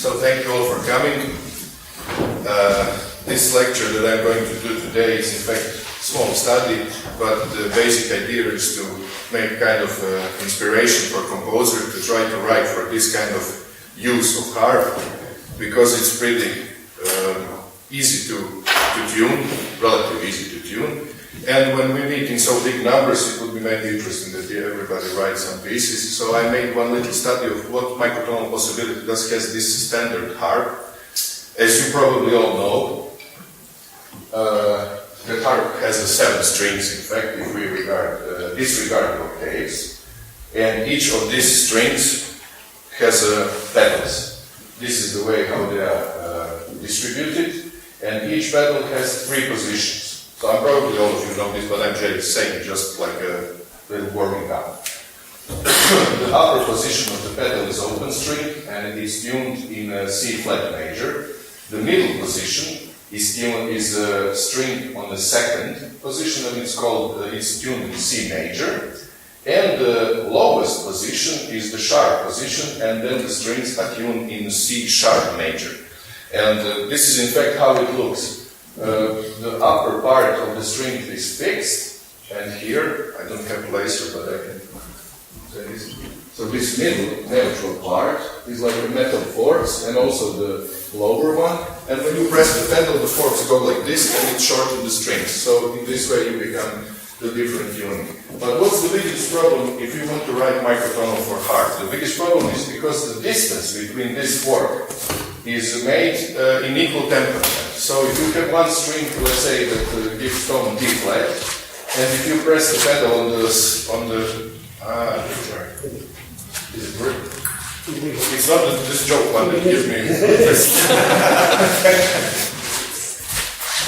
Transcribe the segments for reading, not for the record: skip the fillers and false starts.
So thank you all for coming. This lecture that I'm going to do today is in fact a small study, but the basic idea is to make kind of inspiration for composer to try to write for this kind of use of harp, because it's pretty easy to tune, relatively easy to tune. And when we meet in so big numbers, it would be maybe interesting that everybody writes some pieces. So I made one little study of what microtonal possibility does has this standard harp. As you probably all know, the harp has 7 strings, in fact, if we disregard octaves. And each of these strings has pedals. This is the way how they are distributed. And each pedal has 3 positions. So I'm probably all of you know this, but I'm just saying just like a little warming up. The upper position of the pedal is open string and it is tuned in C flat major. The middle position is a string on the second position and it's tuned in C major. And the lowest position is the sharp position, and then the strings are tuned in C sharp major. And this is in fact how it looks. The upper part of the string is fixed, and here, I don't have laser, but I can say this. So this middle neutral part is like a metal forks, and also the lower one. And when you press the pedal, the forks go like this, and it shortens the strings. So in this way, you become the different tuning. But what's the biggest problem if you want to write microtonal for harp? The biggest problem is because the distance between this fork is made in equal temperament. So if you have one string, let's say that gives tone D flat, and if you press the pedal on the is it work? It's not this joke one that gives me.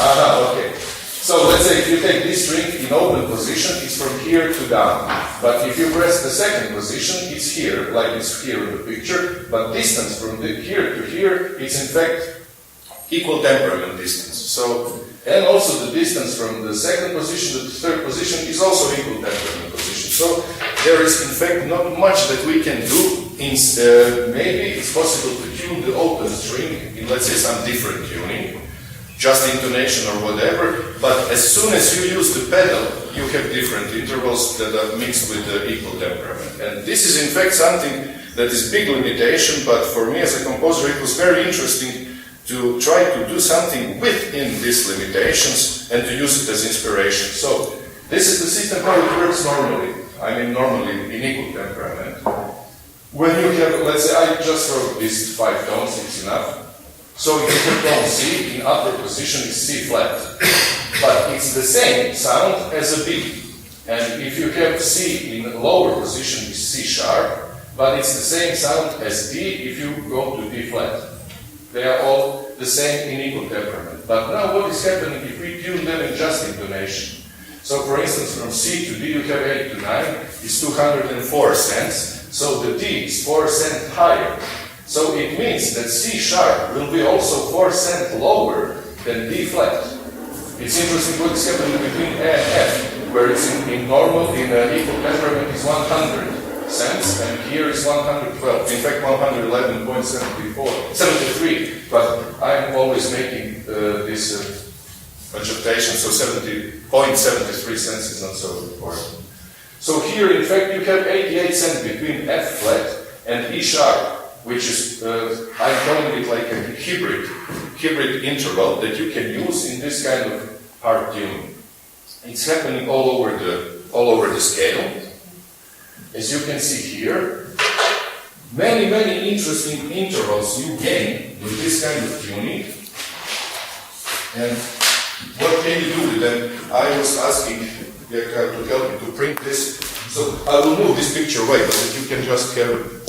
Okay. So let's say if you take this string in open position, it's from here to down. But if you press the second position, it's here, like it's here in the picture. But distance from here to here, it's in fact equal temperament distance. So, and also the distance from the second position to the third position is also equal temperament position. So there is in fact not much that we can do. Maybe it's possible to tune the open string in, let's say, some different tuning. Just intonation or whatever, but as soon as you use the pedal, you have different intervals that are mixed with the equal temperament. And this is in fact something that is big limitation, but for me as a composer it was very interesting to try to do something within these limitations and to use it as inspiration. So this is the system how it works normally. I mean normally in equal temperament. When you have, let's say I just wrote these 5 tones, it's enough. So if you have tone C, in upper position is C flat. But it's the same sound as a B. And if you have C in lower position is C sharp, but it's the same sound as D if you go to D flat. They are all the same in equal temperament. But now what is happening if we tune them in just intonation? So for instance from C to D you have 8 to 9 is 204 cents. So the D is 4 cents higher. So it means that C sharp will be also 4 cents lower than D flat. It's interesting what is happening between A and F, where it's in normal, in equal temperament is 100 cents, and here is 112. In fact, 111.73. But I'm always making this adjustation, so 70.73 cents is not so important. So here, in fact, you have 88 cents between F flat and E sharp, which is, I'm calling it like a hybrid interval that you can use in this kind of harp tuning. It's happening all over the scale. As you can see here, many interesting intervals you gain with this kind of tuning. And what can you do with them? I was asking Jakob to help me to print this. So I will move this picture away, but you can just have.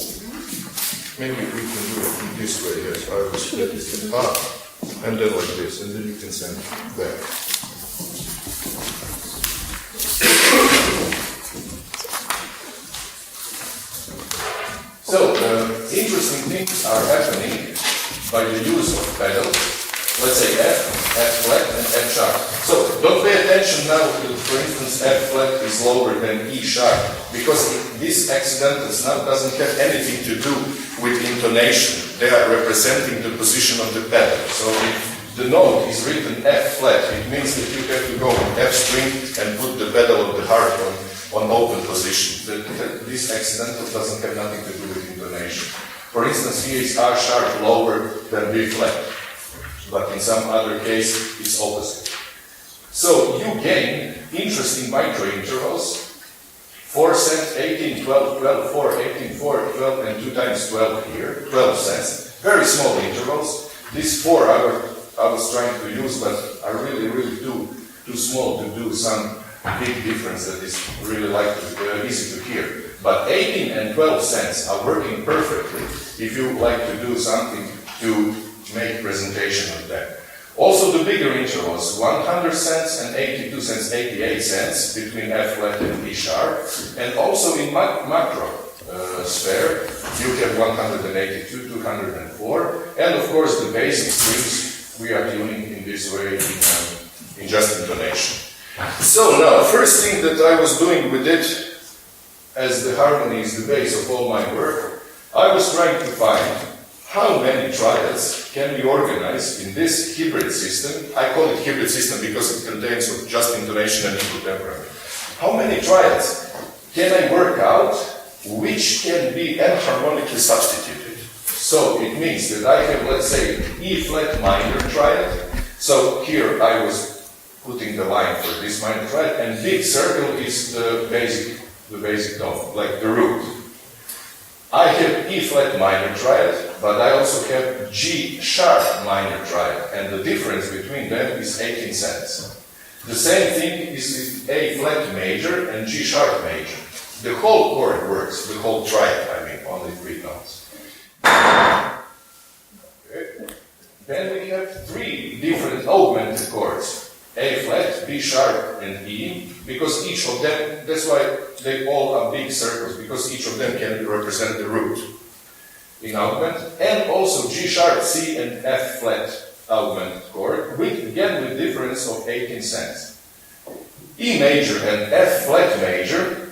Maybe we can do it in this way, yes. I will split this in half, and then like this, and then you can send it back. So, interesting things are happening by the use of pedals. Let's say F, F flat, and F sharp. So, don't pay attention now to, for instance, F flat is lower than E sharp, because this accidental now doesn't have anything to do with intonation. they are representing the position of the pedal. So if the note is written F flat, it means that you have to go on F string and put the pedal of the harp on open position. This accidental doesn't have nothing to do with intonation. For instance, here is A sharp lower than B flat, but in some other case it's opposite. So you gain interesting micro intervals, 4 cents, 18, 12, 12, 4, 18, 4, 12, and 2 times 12 here, 12 cents. Very small intervals. These 4 I was trying to use, but are really too small to do some big difference that is really easy to hear. But 18 and 12 cents are working perfectly if you like to do something to make presentation of them. Also the bigger intervals, 100 cents and 82 cents, 88 cents between F flat and E sharp. And also in macro sphere, you have 182, 204. And of course the basic strings we are tuning in this way in just intonation. So now, first thing that I was doing with it, as the harmony is the base of all my work, I was trying to find how many triads can we organize in this hybrid system. I call it hybrid system because it contains just intonation and equal temperament. How many triads can I work out which can be enharmonically substituted? So it means that I have, let's say, E flat minor triad. So here I was putting the line for this minor triad, and big circle is the basic tone, like the root. I have E flat minor triad, but I also have G sharp minor triad, and the difference between them is 18 cents. The same thing is with A flat major and G sharp major. The whole chord works, the whole triad, I mean, only 3 notes. Okay. Then we have 3 different augmented chords. A flat, B sharp, and E, because each of them, that's why they all are big circles, because each of them can represent the root in augment, and also G sharp, C, and F flat augmented chord, again with difference of 18 cents. E major and F flat major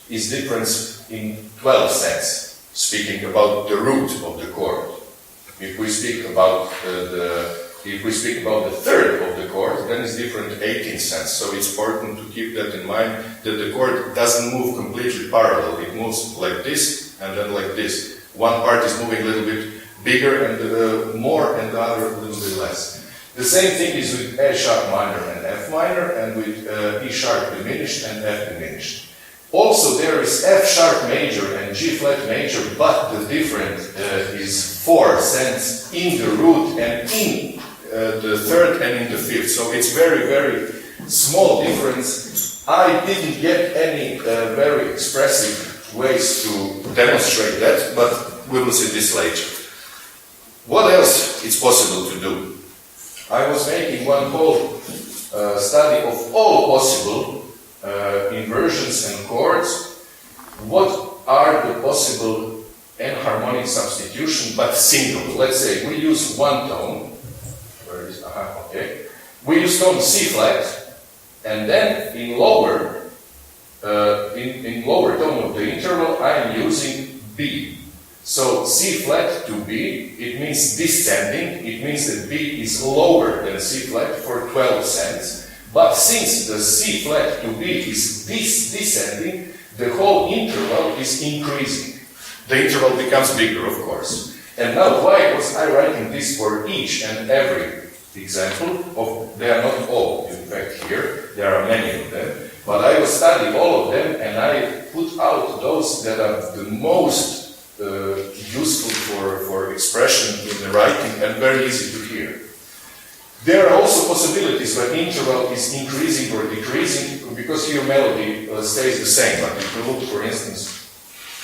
is difference in 12 cents, speaking about the root of the chord. If we speak about the third of the chord, then it's different 18 cents. So it's important to keep that in mind, that the chord doesn't move completely parallel. It moves like this and then like this. One part is moving a little bit bigger and more, and the other a little bit less. The same thing is with A sharp minor and F minor, and with E sharp diminished and F diminished. Also there is F sharp major and G flat major, but the difference is 4 cents in the root and in the third and in the fifth. So it's very small difference. I didn't get any very expressive ways to demonstrate that, but we will see this later. What else is possible to do? I was making one whole study of all possible inversions and chords. What are the possible enharmonic substitution, but single? Let's say we use one tone. Where is okay? We use tone C flat, and then in lower tone of the interval I am using B. So C flat to B, it means descending. It means that B is lower than C flat for 12 cents. But since the C flat to B is descending, the whole interval is increasing. The interval becomes bigger, of course. And now, why was I writing this for each and every example? They are not all, in fact, here. There are many of them. But I will study all of them, and I put out those that are the most useful for expression in the writing and very easy to hear. There are also possibilities where interval is increasing or decreasing, because here melody stays the same. But if you look, for instance,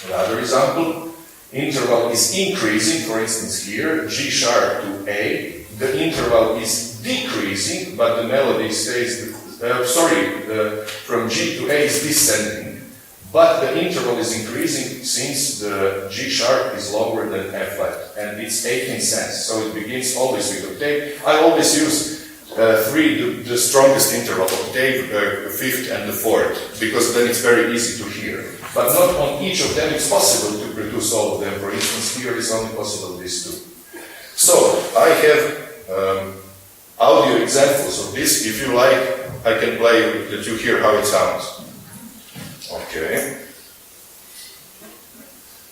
another example, interval is increasing, for instance here, G sharp to A. The interval is decreasing, but the melody stays, from G to A is descending. But the interval is increasing since the G sharp is lower than F flat, and it's 18 cents. So it begins always with octave. I always use 3, the strongest interval, octave, fifth, and the fourth, because then it's very easy to hear. But not on each of them it's possible to produce all of them. For instance, here is only possible these 2. I have audio examples of this. If you like, I can play that you hear how it sounds. Okay.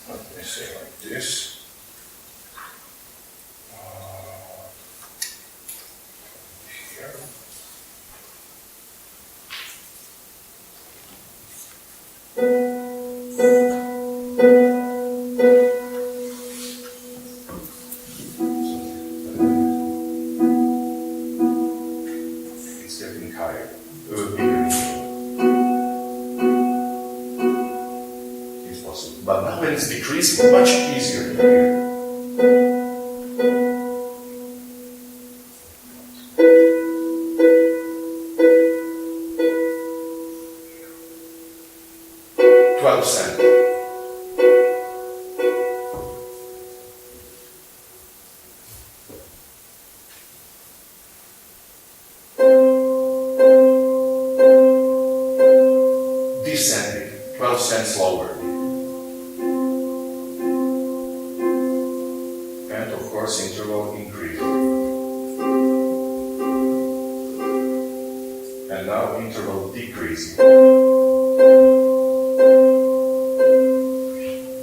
Let me say like this. Here. It's getting higher. It's possible. But now when it's decreasing, much easier to hear. 12 cents. Descending, 12 cents lower. And of course, interval increasing. And now interval decreasing.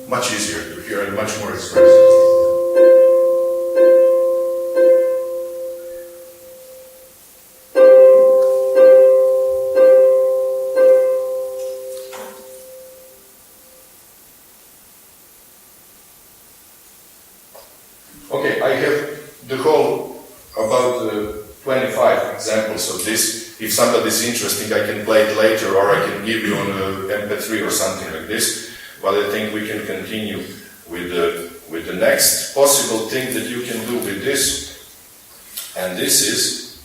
Much easier to hear and much more expressive. Okay, I have the whole about 25 examples of this. If somebody's interested, I can play it later, or I can give you on MP3 or something like this. But I think we can continue with the next possible thing that you can do with this. And this is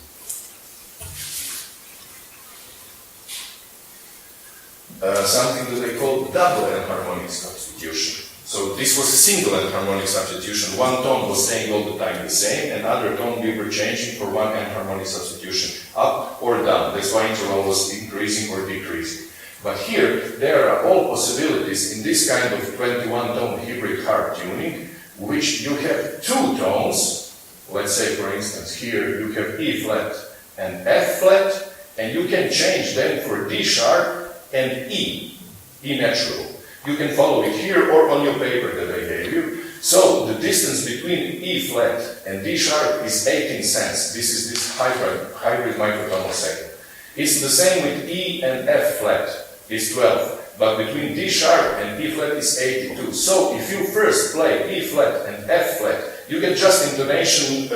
something that they call double enharmonic substitution. So this was a single enharmonic substitution. One tone was staying all the time the same, and other tone we were changing for one enharmonic substitution, up or down. That's why interval was increasing or decreasing. But here, there are all possibilities in this kind of 21-tone hybrid harp tuning, which you have two tones. Let's say, for instance, here you have E flat and F flat, and you can change them for D sharp and E natural. You can follow it here or on your paper that I gave you. So the distance between E flat and D sharp is 18 cents. This is this hybrid microtonal second. It's the same with E and F flat. It's 12. But between D sharp and E flat is 82. So if you first play E flat and F flat, you get just intonation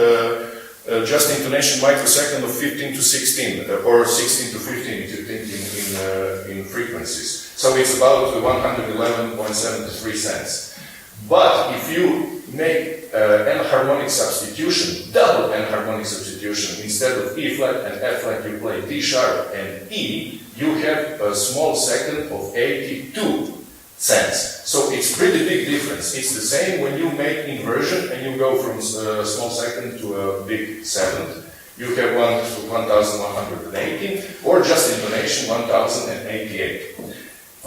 microsecond of 15 to 16, or 16 to 15 if you think in frequencies. So it's about 111.73 cents. But if you make enharmonic substitution, double enharmonic substitution, instead of E flat and F flat, you play D sharp and E, you have a small second of 82 cents. So it's pretty big difference. It's the same when you make inversion and you go from a small second to a big seventh. You have 1,118, or just intonation 1,088.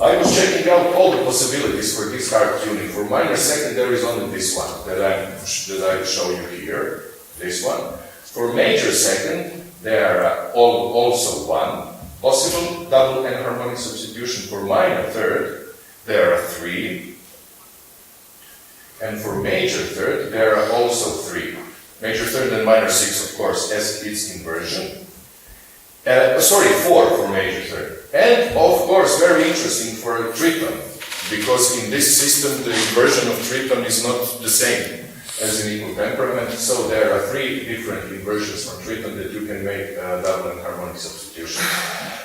I was checking out all the possibilities for this harp tuning. For minor second, there is only this one that I show you here. This one. For major second, there are also one possible double enharmonic substitution. For minor third, there are 3. And for major third, there are also 3. Major third and minor 6, of course, as its inversion. 4 for major third. And, of course, very interesting for a tritone, because in this system, the inversion of tritone is not the same as in equal temperament. So there are 3 different inversions for tritone that you can make double enharmonic substitution.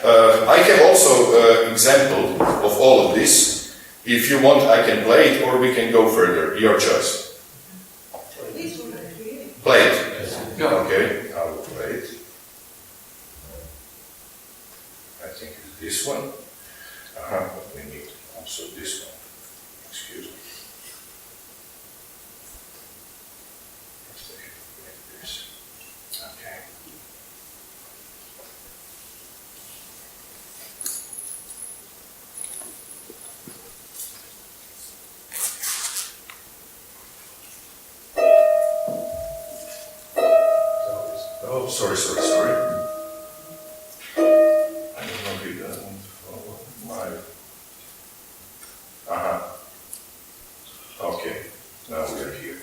I have also an example of all of this. If you want, I can play it, or we can go further. Your choice. Play it. Okay, I will play it. I think it's this one. But we need also this one. Excuse me. Let's take it like this. Okay. Oh, sorry. I don't know if it doesn't follow my... Okay, now we are here.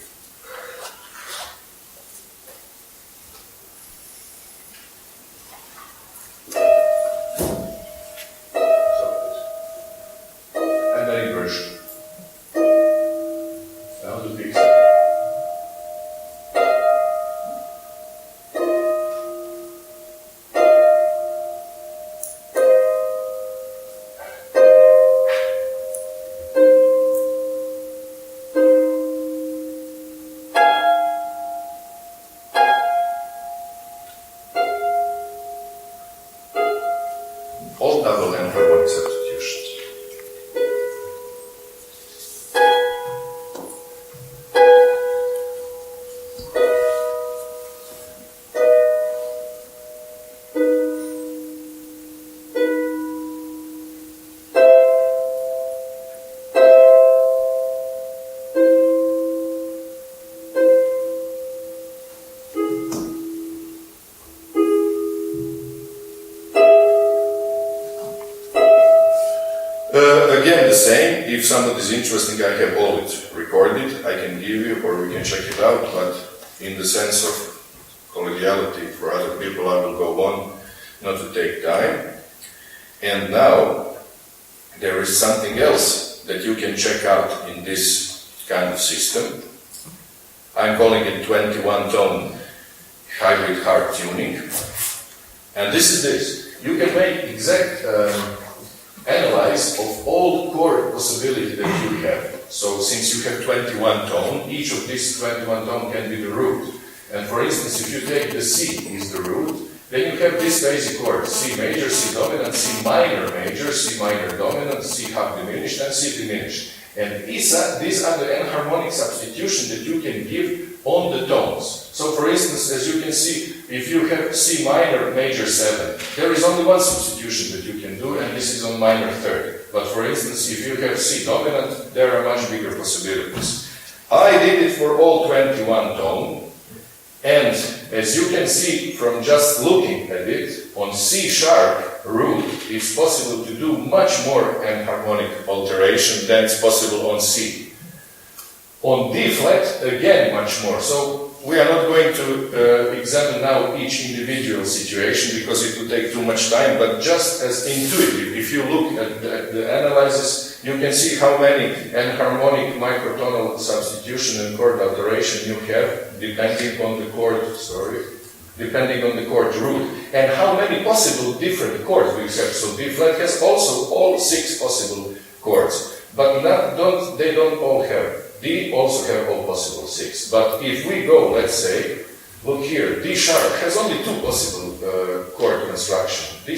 And then inversion. Now the big thing. All double and harmonic substitutions. Again, the same. If somebody is interesting, I have all it recorded. I can give you, or we can check it out. But in the sense of collegiality for other people, I will go on, not to take time. And now there is something else that you can check out in this kind of system. I'm calling it 21-tone hybrid harp tuning. And this is this. You can make exact analyze of all chord possibility that you have. So since you have 21 tone, each of these 21 tone can be the root. And for instance, if you take the C is the root, then you have this basic chord, C major, C dominant, C minor major, C minor dominant, C half diminished, and C diminished. And these are the enharmonic substitution that you can give on the tones. So for instance, as you can see, if you have C minor major 7, there is only one substitution that you can do, and this is on minor third. But for instance, if you have C dominant, there are much bigger possibilities. I did it for all 21 tone, and as you can see from just looking at it, on C sharp root, it's possible to do much more enharmonic alteration than it's possible on C. On D flat, again, much more. So we are not going to examine now each individual situation because it would take too much time, but just as intuitive, if you look at the analysis, you can see how many enharmonic microtonal substitution and chord alteration you have depending on the chord, depending on the chord root, and how many possible different chords we have. So D flat has also all 6 possible chords, but they don't all have. D also have all possible 6. But if we go, let's say, look here, D sharp has only 2 possible chord construction. D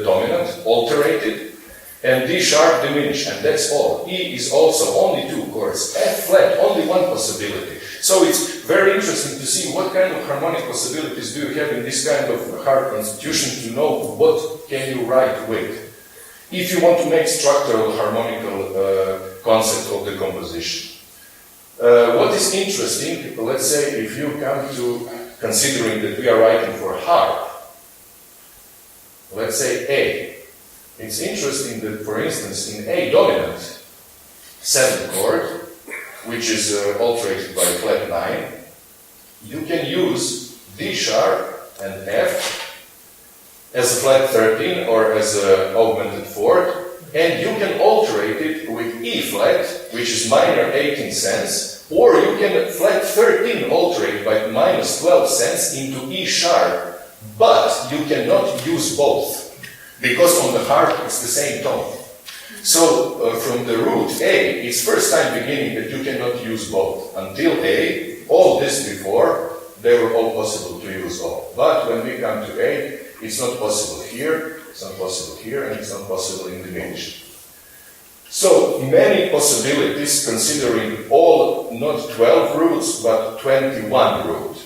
dominant, alterated, and D sharp diminished, and that's all. E is also only 2 chords. F flat, only 1 possibility. So it's very interesting to see what kind of harmonic possibilities do you have in this kind of harp constitution to know what can you write with. If you want to make structural harmonical concept of the composition. What is interesting, let's say if you come to considering that we are writing for harp, let's say A. It's interesting that, for instance, in A dominant 7th chord, which is alterated by flat 9, you can use D sharp and F as a flat 13 or as an augmented 4th, and you can alterate it with E flat, which is minor 18 cents, or you can flat 13 alterate by minus 12 cents into E sharp, but you cannot use both, because on the harp it's the same tone. So from the root A, it's first time beginning that you cannot use both. Until A, all this before, they were all possible to use all. But when we come to A, it's not possible here, it's not possible here, and it's not possible in diminished. So many possibilities considering all, not 12 roots, but 21 roots.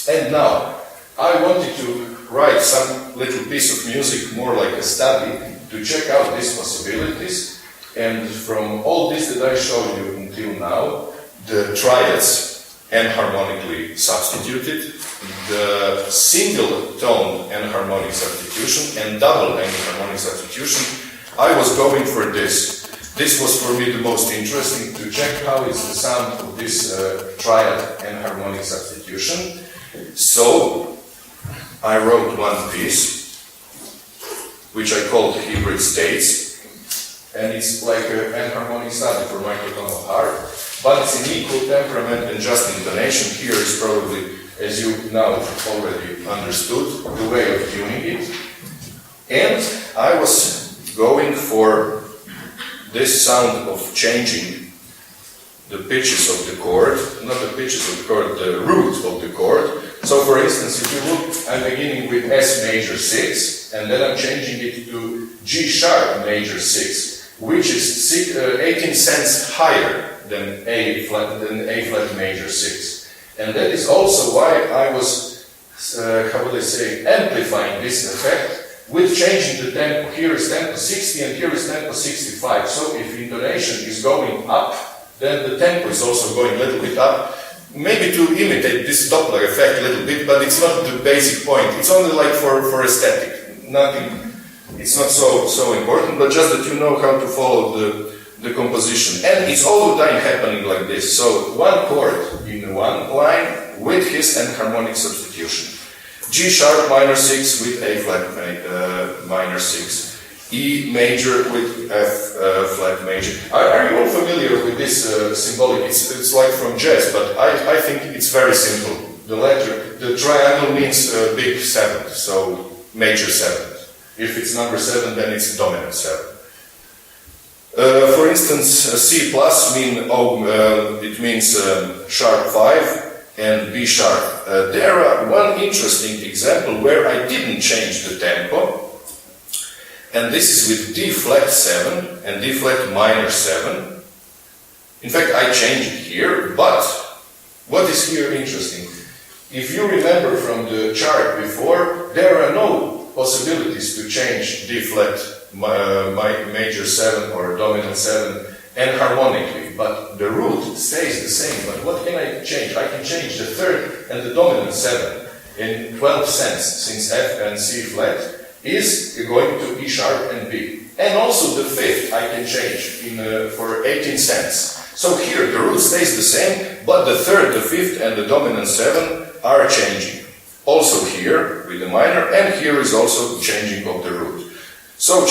And now, I wanted to write some little piece of music, more like a study, to check out these possibilities. And from all this that I showed you until now, the triads, enharmonically substituted, the single tone enharmonic substitution and double enharmonic substitution, I was going for this. This was for me the most interesting, to check how is the sound of this triad enharmonic substitution. So I wrote one piece, which I called Hybrid States, and it's like an enharmonic study for microtonal harp, but it's in equal temperament and just intonation. Here is probably, as you now already understood, the way of tuning it. And I was going for this sound of changing the pitches of the chord, not the pitches of the chord, the root of the chord. So for instance, if you look, I'm beginning with S major 6, and then I'm changing it to G sharp major 6, which is 18 cents higher than A flat major 6. And that is also why I was, how would I say, amplifying this effect with changing the tempo. Here is tempo 60 and here is tempo 65. So if intonation is going up, then the tempo is also going a little bit up. Maybe to imitate this Doppler effect a little bit, but it's not the basic point. It's only like for aesthetic. Nothing, it's not so important, but just that you know how to follow the composition. And it's all the time happening like this. So one chord in one line with his enharmonic substitution. G sharp minor 6 with A flat minor 6. E major with F flat major. Are you all familiar with this symbolic? It's like from jazz, but I think it's very simple. The triangle means big seventh, so major seventh. If it's number 7, then it's dominant 7. For instance, C plus it means sharp 5 and B sharp. There are one interesting example where I didn't change the tempo. And this is with D flat 7 and D flat minor 7. In fact, I changed it here, but what is here interesting? If you remember from the chart before, there are no possibilities to change D flat major 7 or dominant 7 enharmonically, but the root stays the same. But what can I change? I can change the third and the dominant 7 in 12 cents, since F and C flat is going to E sharp and B. And also the fifth I can change for 18 cents. So here the root stays the same, but the third, the fifth and the dominant 7 are changing. Also here with the minor, and here is also changing of the root. So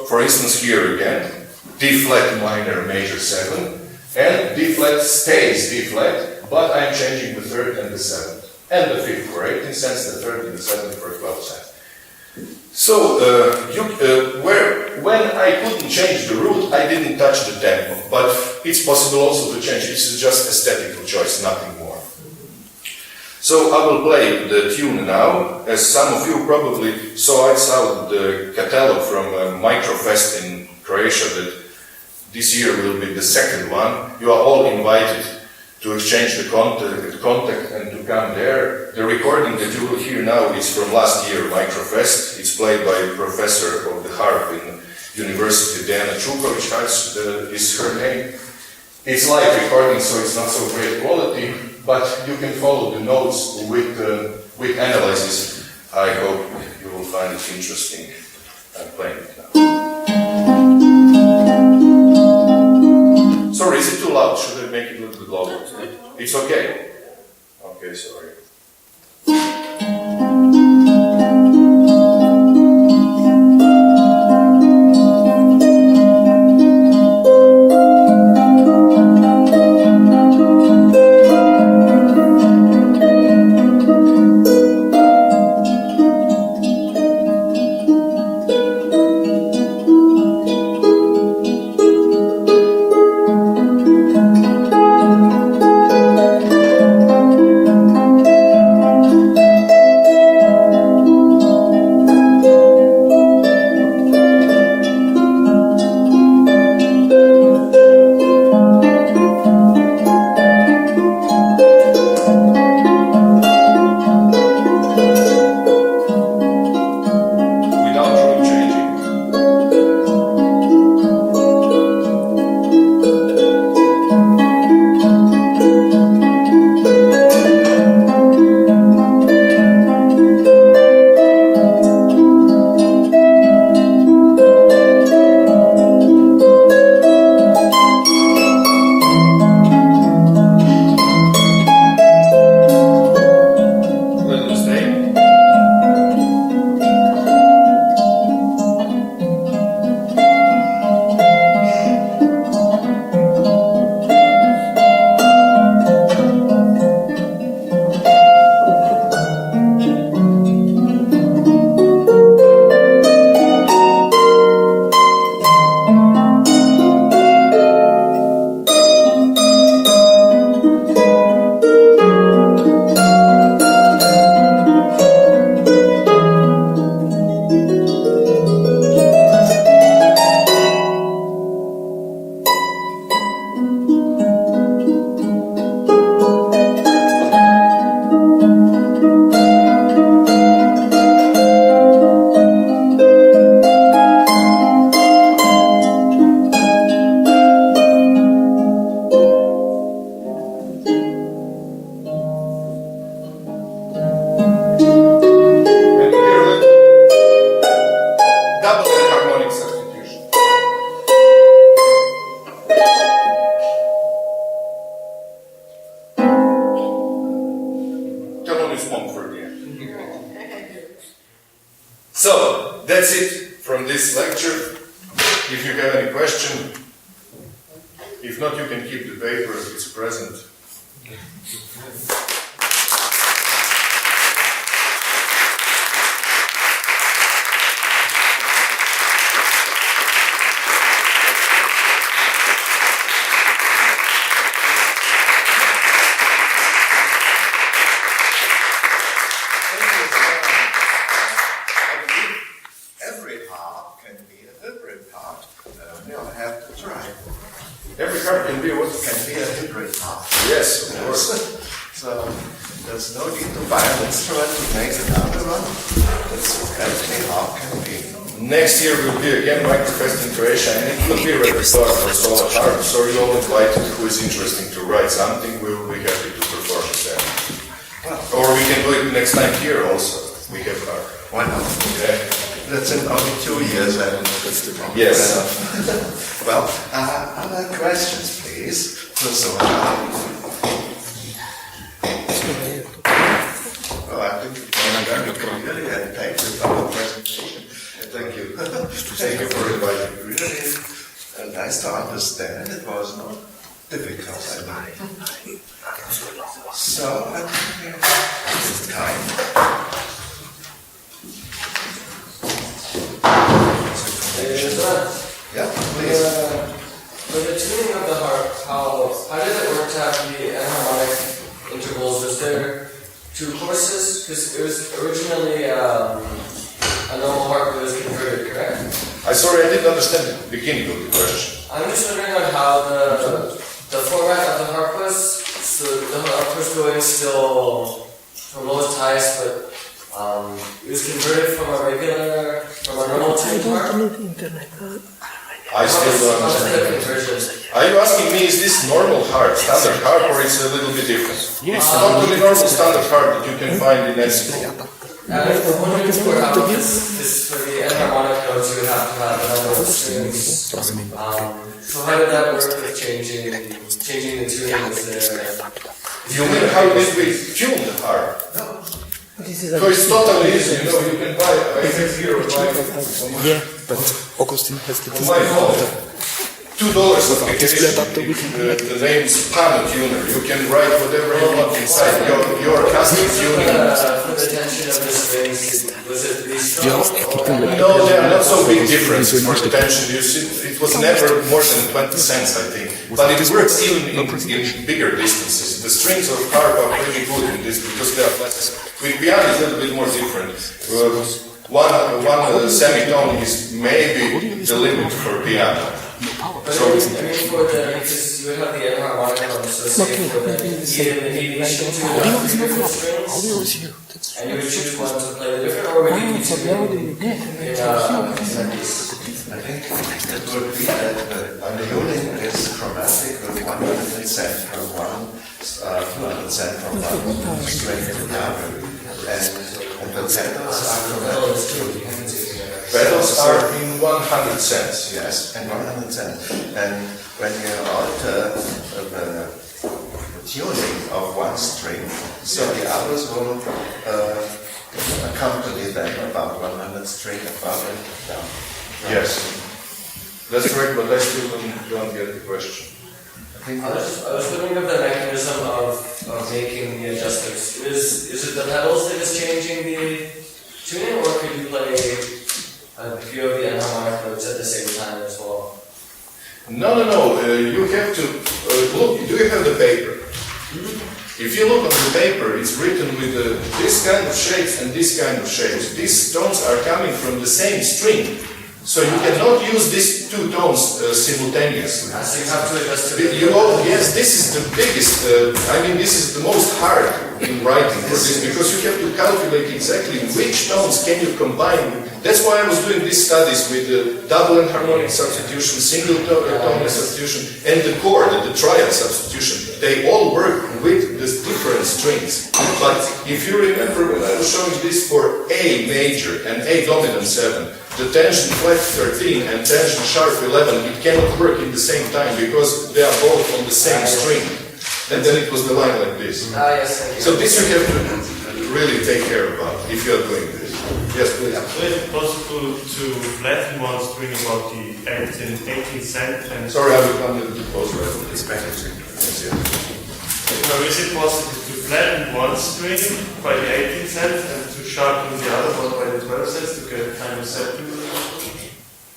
for instance here again, D flat minor major 7, and D flat stays D flat, but I'm changing the third and the 7th. And the fifth for 18 cents, the third and the 7th for 12 cents. So, when I couldn't change the root, I didn't touch the tempo, but it's possible also to change. This is just aesthetical choice, nothing more. So I will play the tune now. As some of you probably saw the catalog from Mikrofest in Croatia, that this year will be the second one. You are all invited to exchange the contact and to come there. The recording that you will hear now is from last year, Mikrofest. It's played by a professor of the harp in University, Dejana Čuković is her name. It's live recording, so it's not so great quality, but you can follow the notes with analysis. I hope you will find it interesting. I'm playing it now. Sorry, is it too loud? Should I make it a little bit louder? It's okay? Okay, sorry. arrondissement for the end. So, that's it from this lecture. If you have any question, if not, you can keep the paper as it's present. Every harp can be what? Can be a hybrid harp. Yes, of course. So there's no need to buy an instrument to make another one. That's every harp can be. Next year will be again Microfest in Croatia, and it will be a repertoire for solo harp. So you're all invited who is interested to write something. We will be happy to perform it there. Or we can do it next time here also. We have harp. Why not? Okay. That's in only 2 years. Yes. Well, other questions, please. For Zoran. Oh, I think I'm going to really thank you for the presentation. Thank you. Thank you for inviting me. Really nice to understand. It was not difficult, I think. So, I think it's time. Yeah, please. For the tuning of the harp, how did it work to have the enharmonic intervals? Was there 2 courses? Because it was originally a normal harp that was converted, correct? Sorry, I didn't understand the beginning of the question. I'm just wondering on how the format of the harp was. So the harp was going still from lowest to highest, but it was converted from a normal tuned harp. I still don't understand. Are you asking me, is this normal harp, standard harp, or it's a little bit different? It's totally normal standard harp that you can find in any school. I was wondering for how this for the enharmonic notes you would have to have a number of strings. So how did that work with changing the tuning? Was there? You mean how did we tune the harp? No. So it's totally easy, you can buy, I have here but Agustín has the on my phone, $2 the name is Piano Tuner. You can write whatever you want inside your custom tuning. For the tension of the strings, was it these strings? No, there are not so big differences for the tension. You see, it was never more than 20 cents, I think. But it works even in bigger distances. The strings of harp are pretty good in this because they are flat. With piano, it's a little bit more different. One semitone is maybe the limit for piano. So, I mean, because you would have the enharmonic associated for the E and the deviation to the different strings, and you would choose one to play the different, or would you choose I think it would be that the tuning is chromatic with 100% from one, 200% from one string to the other. And the pedals are chromatic too. Pedals are in 100 cents. Yes, and 100 cents. And when you alter the tuning of one string, so the others will accompany them about 100 string above and down. Yes, that's correct, but I still don't get the question. I was wondering of the mechanism of making the adjustments. Is it the pedals that is changing the tuning, or could you play a few of the enharmonic notes at the same time as well? No. You have to look. Do you have the paper? If you look on the paper, it's written with this kind of shapes and this kind of shapes. These tones are coming from the same string. So you cannot use these 2 tones simultaneously. So you have to adjust to Yes, this is the biggest, this is the most hard in writing for this, because you have to calculate exactly which tones can you combine. That's why I was doing these studies with double enharmonic substitution, single tone substitution, and the chord, the triad substitution. They all work with the different strings. But if you remember when I was showing this for A major and A dominant 7, the tension flat 13 and tension sharp 11, it cannot work in the same time because they are both on the same string. And then it was the line like this. Yes, so this you have to really take care about if you are doing this. Yes, please. So is it possible to flatten one string about the 18th cent and Sorry, I will come to the closer. It's better to now, is it possible to flatten one string by the 18 cents and to sharpen the other one by the 12 cents to get kind of septum?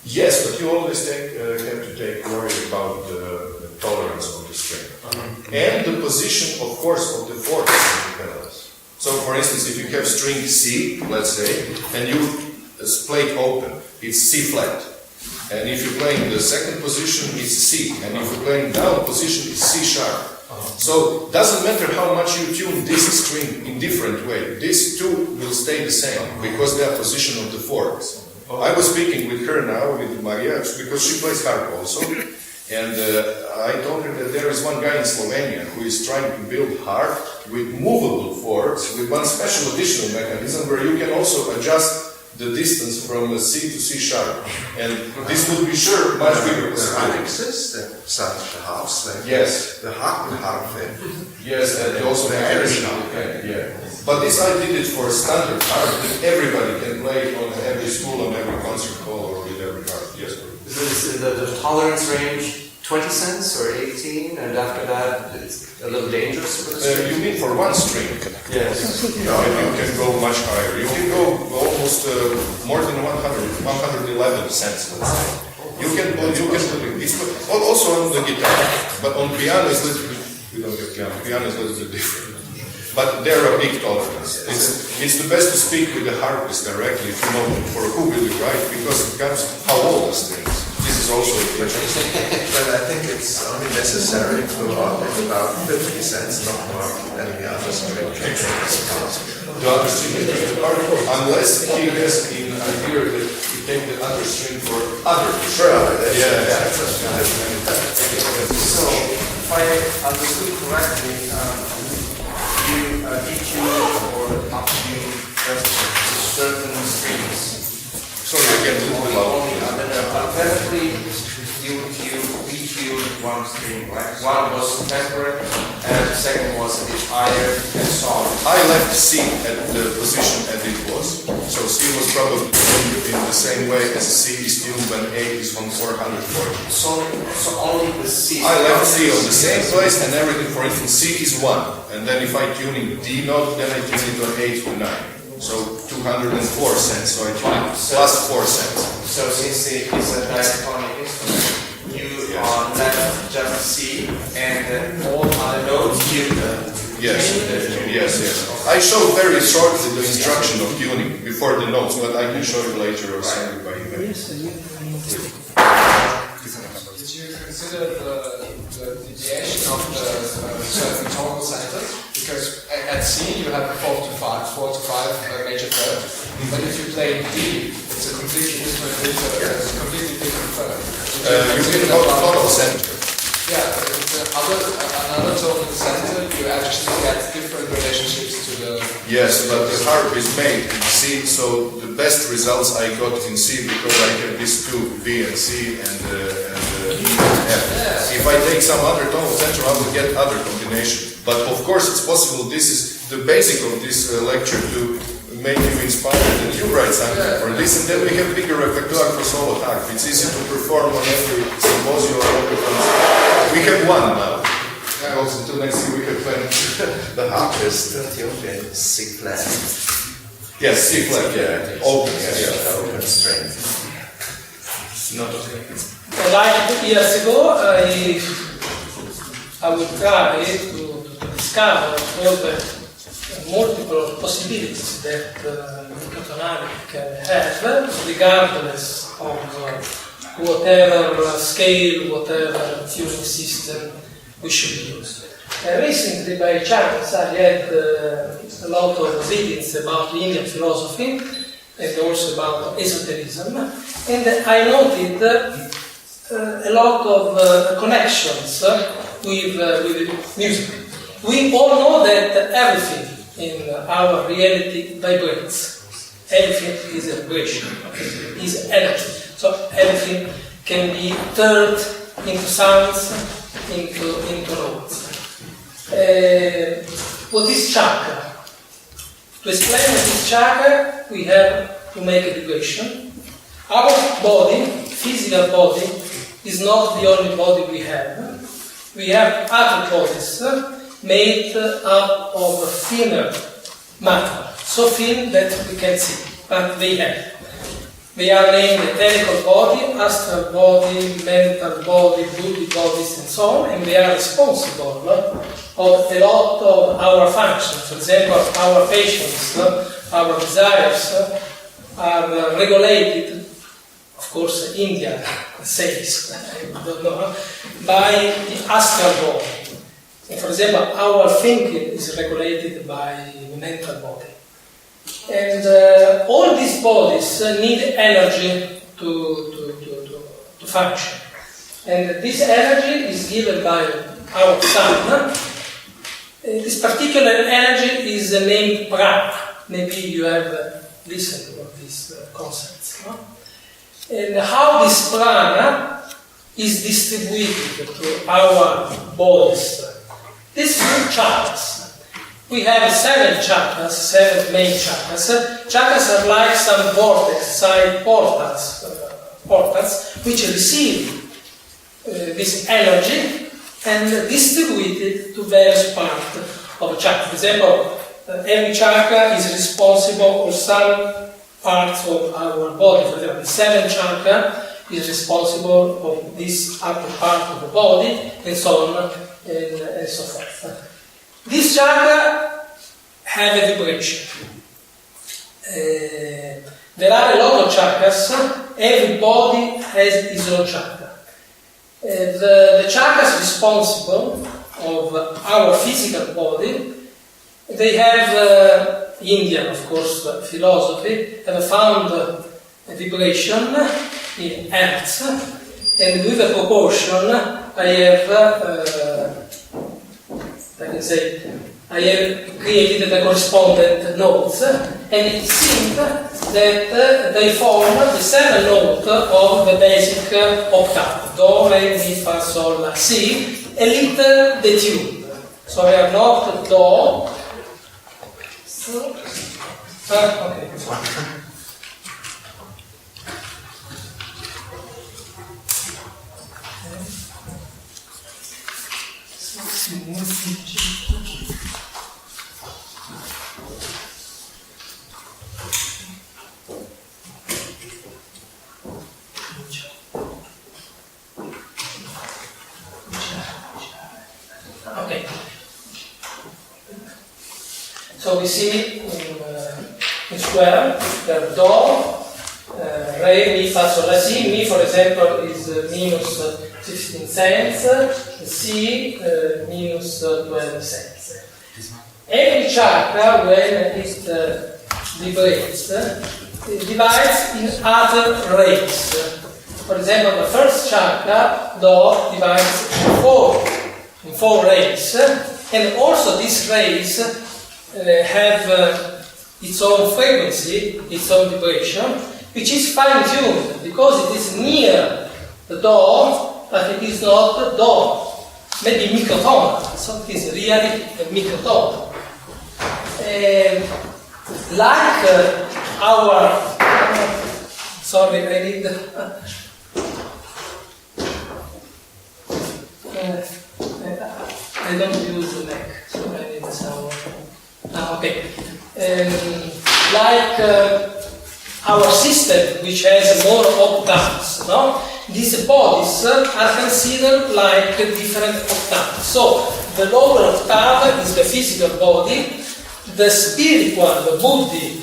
Yes, but you always have to take worry about the tolerance of the string. And the position, of course, of the fourth in the pedals. So, for instance, if you have string C, let's say, and you play it open, it's C flat. And if you're playing the second position, it's C. And if you're playing down position, it's C sharp. So, doesn't matter how much you tune this string in different way, these two will stay the same, because they are position of the fourths. I was speaking with her now, with Maria, because she plays harp also, and I told her that there is one guy in Slovenia who is trying to build harp with movable fourths, with one special additional mechanism where you can also adjust the distance from C to C sharp, and this would be sure much bigger. The remixes, such harps, like yes, the harp thing. yes, and also the Irish harp, yeah. But this I did it for standard harp that everybody can play on every school, on every concert hall, or with every harp. Yes, Is the tolerance range 20 cents or 18, and after that it's a little dangerous for the string? you mean for one string? Yes. No, you can go much higher. You can go almost more than 111 cents, let's say. You can put this, also on the guitar, but on piano is a little bit, we don't get piano. Piano is a little bit different. But there are big tolerance. It's the best to speak with the harpist directly if you know for who will you write, because it comes how old the strings. This is also a question. But I think it's only necessary to orbit about 50 cents, not more than the other string. The other string is the part, unless he has in idea that you take the other string for other. Sure, So, if I understood correctly, you detune or uptune just certain strings. Sorry, again, a little bit Only, louder. and then apparently you retuned one string, right? One was temperate, and the second was a bit higher and soft. I left C at the position as it was. So C was probably tuned in the same way as C is tuned when A is on 440. So only the C. I left C on the same place and everything. For instance, C is 1. And then if I tune in D note, then I tune it on 8 to 9. So 204 cents. So I tune it plus 4 cents. So since it is a diatonic instrument, you left just C, and all other notes you Yes, yes. I showed very shortly the instruction of tuning before the notes, but I can show you later or send it by email. Did you consider the deviation of the certain tonal centers? Because at C you have 4 to 5 major third, but if you play D, it's a completely different it's a completely different third. You can go total center. Yeah, but another tonal center, you actually get different relationships to the. Yes, but the harp is made in C, so the best results I got in C because I have these two, B and C and E and F. If I take some other tonal center, I will get other combination. But of course, it's possible. This is the basic of this lecture to make you inspired and you write something for this, and then we have bigger repertoire for solo harp. It's easy to perform on every symposium or every concert. We have one now. Also, until next year we have 20. The harp is 30 in C flat. Yes, C flat, yeah. Open, yeah. Open string. Not okay. Like 2 years ago, I would try to discover all the multiple possibilities that Mikrotöne can have, regardless of whatever scale, whatever tuning system we should use. Recently, by chance, I had a lot of readings about Indian philosophy and also about esotericism, and I noted a lot of connections with music. We all know that everything in our reality vibrates. Everything is a vibration, is energy. So everything can be turned into sounds, into notes. What is chakra? To explain this chakra, we have to make a digression. Our body, physical body, is not the only body we have. We have other bodies made up of thinner matter, so thin that we can see, but they have. They are named etherical body, astral body, mental body, buddhi bodies, and so on, and they are responsible of a lot of our functions. For example, our passions, our desires are regulated, of course, India says, I don't know, by the astral body. And for example, our thinking is regulated by the mental body. And all these bodies need energy to function. And this energy is given by our sun. This particular energy is named prana. Maybe you have listened to these concepts. No? And how this prana is distributed to our bodies. These two chakras. We have 7 chakras, 7 main chakras. Chakras are like some vortex, side portals, which receive this energy and distribute it to various parts of a chakra. For example, every chakra is responsible for some parts of our body. For example, the 7th chakra is responsible for this upper part of the body, and so on and so forth. This chakra have a vibration. There are a lot of chakras. Every body has its own chakra. The chakras responsible of our physical body, they have, Indian, of course, philosophy, have found a vibration in hertz, and with a proportion, I have created the correspondent notes, and it seems that they form the 7 notes of the basic octave, do, re, mi, fa, sol, la, si, a little detuned. So they are not do. Okay. Okay. So we see in square there do, re, mi, fa, sol, la, si. Mi, for example, is minus 16 cents, si minus 12 cents. Every chakra, when it vibrates, it divides in other rays. For example, the first chakra, do, divides in 4 rays, and also these rays have its own frequency, its own vibration, which is fine-tuned because it is near the do, but it is not do. Maybe mikrotöne, so it is really a mikrotöne. Like our, sorry, I need. I don't use the neck, so I need some. Okay. Like our system, which has more octaves, no? These bodies are considered like different octaves. So the lower octave is the physical body, the spiritual, the buddhi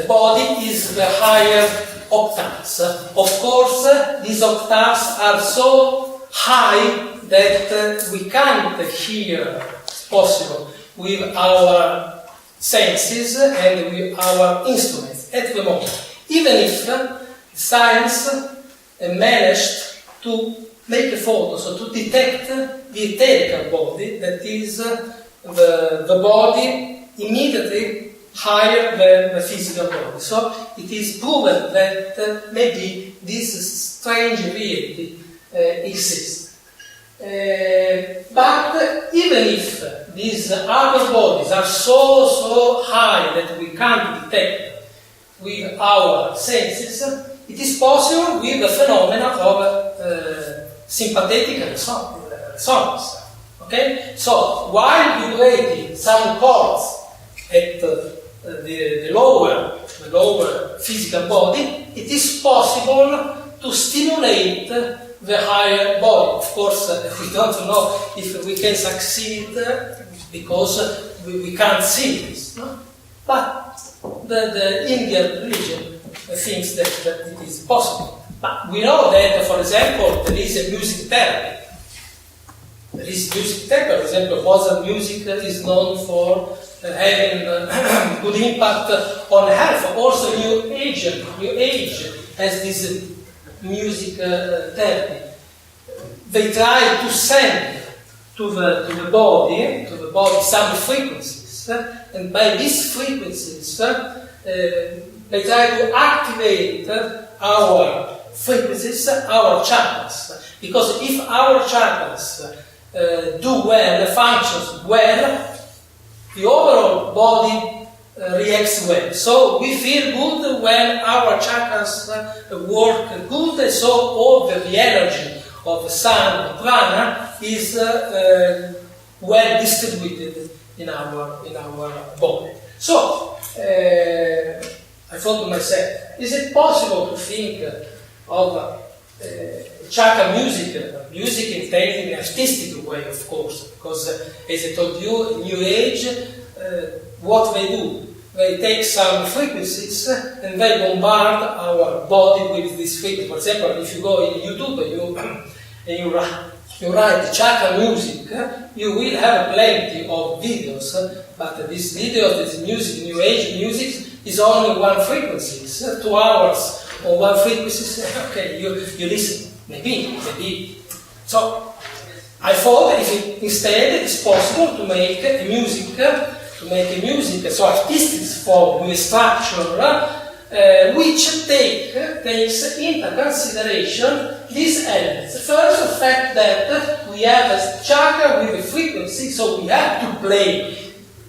body is the higher octaves. Of course, these octaves are so high that we can't hear possible with our senses and with our instruments at the moment. Even if science managed to make a photo, so to detect the etherical body, that is the body immediately higher than the physical body. So it is proven that maybe this strange reality exists. But even if these other bodies are so high that we can't detect with our senses, it is possible with the phenomena of sympathetic resonance. Okay? So, while vibrating some chords at the lower physical body, it is possible to stimulate the higher body. Of course, we don't know if we can succeed because we can't see this. No? But the Indian religion thinks that it is possible. But we know that, for example, there is a music therapy. There is music therapy. For example, Mozart music is known for having good impact on health. Also, New Age has this music therapy. They try to send to the body some frequencies, and by these frequencies they try to activate our frequencies, our chakras. Because if our chakras do well, functions well, the overall body reacts well. So we feel good when our chakras work good, and so all the energy of the sun, prana, is well distributed in our body. So I thought to myself, is it possible to think of chakra music intended in an artistic way, of course, because as I told you, in New Age, what they do, they take some frequencies and they bombard our body with this frequency. For example, if you go in YouTube and you write chakra music, you will have plenty of videos, but this video, this music, New Age music, is only one frequency, 2 hours on one frequency. Okay, you listen, maybe. So I thought if instead it's possible to make a music, so artistic form with structure, which takes into consideration these elements. First, the fact that we have a chakra with a frequency, so we have to play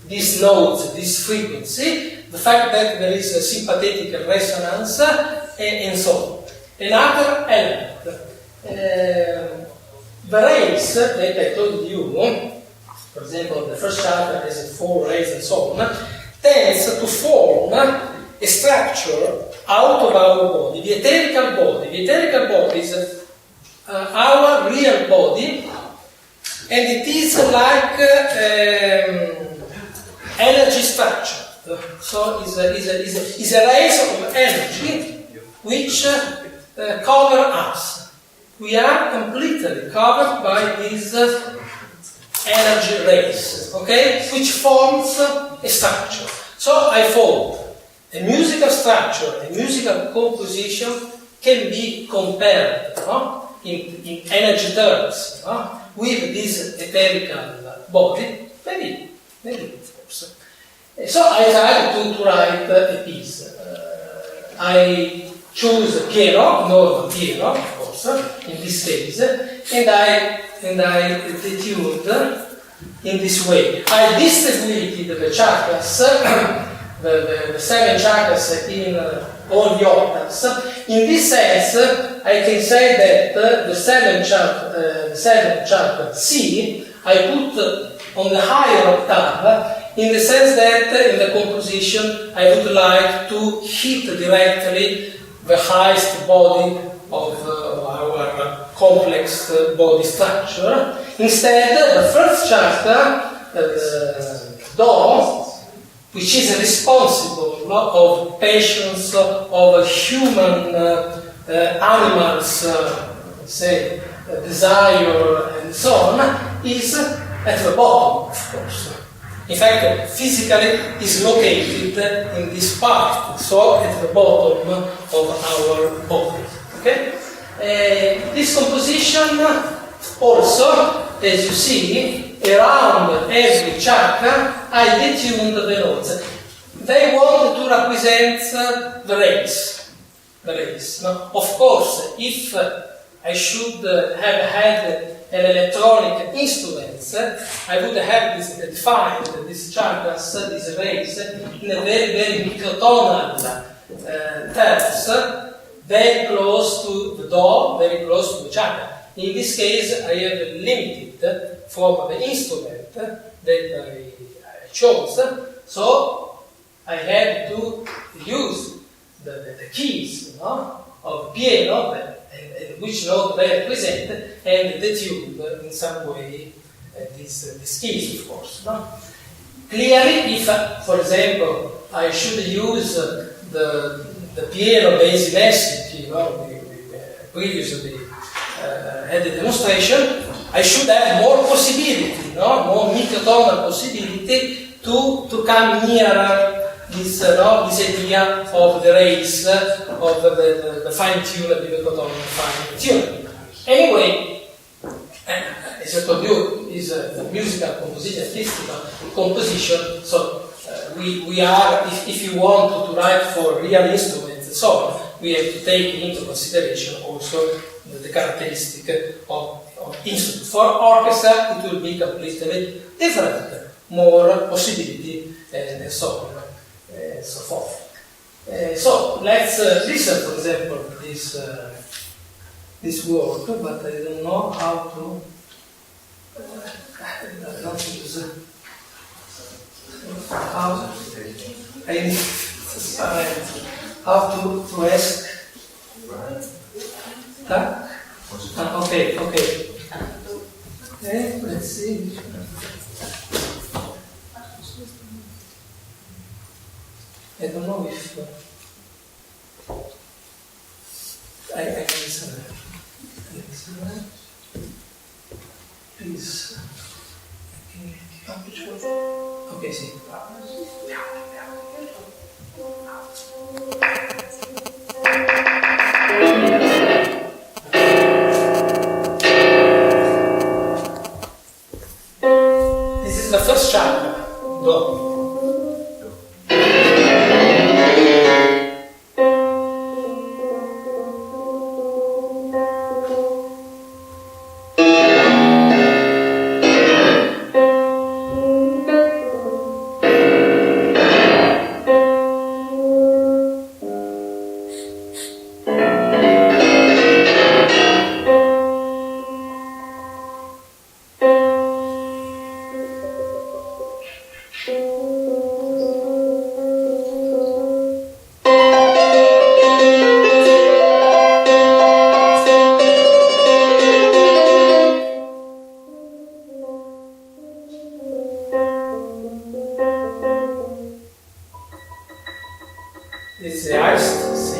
these notes, this frequency. The fact that there is a sympathetic resonance, and so on. Another element, the rays that I told you, for example, the first chakra has 4 rays and so on, tends to form a structure out of our body, the etherical body. The etherical body is our real body, and it is like energy structure. So is a rays of energy which cover us. We are completely covered by these energy rays, okay, which forms a structure. So I thought a musical structure, a musical composition can be compared in energy terms with this etherical body, maybe of course. So I tried to write a piece. I chose normal piano, of course, in this case, and I tuned in this way. I distributed the chakras, the 7 chakras in all the octaves. In this sense, I can say that the 7th chakra C, I put on the higher octave, in the sense that in the composition I would like to hit directly the highest body of our complex body structure. Instead, the first chakra, Do, which is responsible of patience of human animals, say, desire and so on, is at the bottom, of course. In fact, physically is located in this part, so at the bottom of our body. Okay? This composition also, as you see, around every chakra, I detuned the notes. They want to represent the rays. Now, of course, if I should have had an electronic instrument instruments, I would have defined this chakras, this rays, in a very, very microtonal terms, very close to the do, very close to the chakra. In this case, I have a limited form of the instrument that I chose, so I had to use the keys, of piano, and which note they represent, and the tube in some way, these keys, of course. Clearly, if, for example, I should use the piano basic, we previously had a demonstration, I should have more possibility, more microtonal possibility to come nearer this idea of the rays, of the fine-tune, the microtonal fine-tune. Anyway, as I told you, is a musical composition, artistical composition, so we are, if you want to write for real instruments and so on, we have to take into consideration also the characteristic of instrument. For orchestra, it will be completely different, more possibility, and so on, and so forth. So let's listen, for example, this work, but I don't know how to. I don't use how I need how to ask. Okay. Let's see. I don't know if I can listen. Please. Okay, see. This is the first chakra. Do. This is the highest C.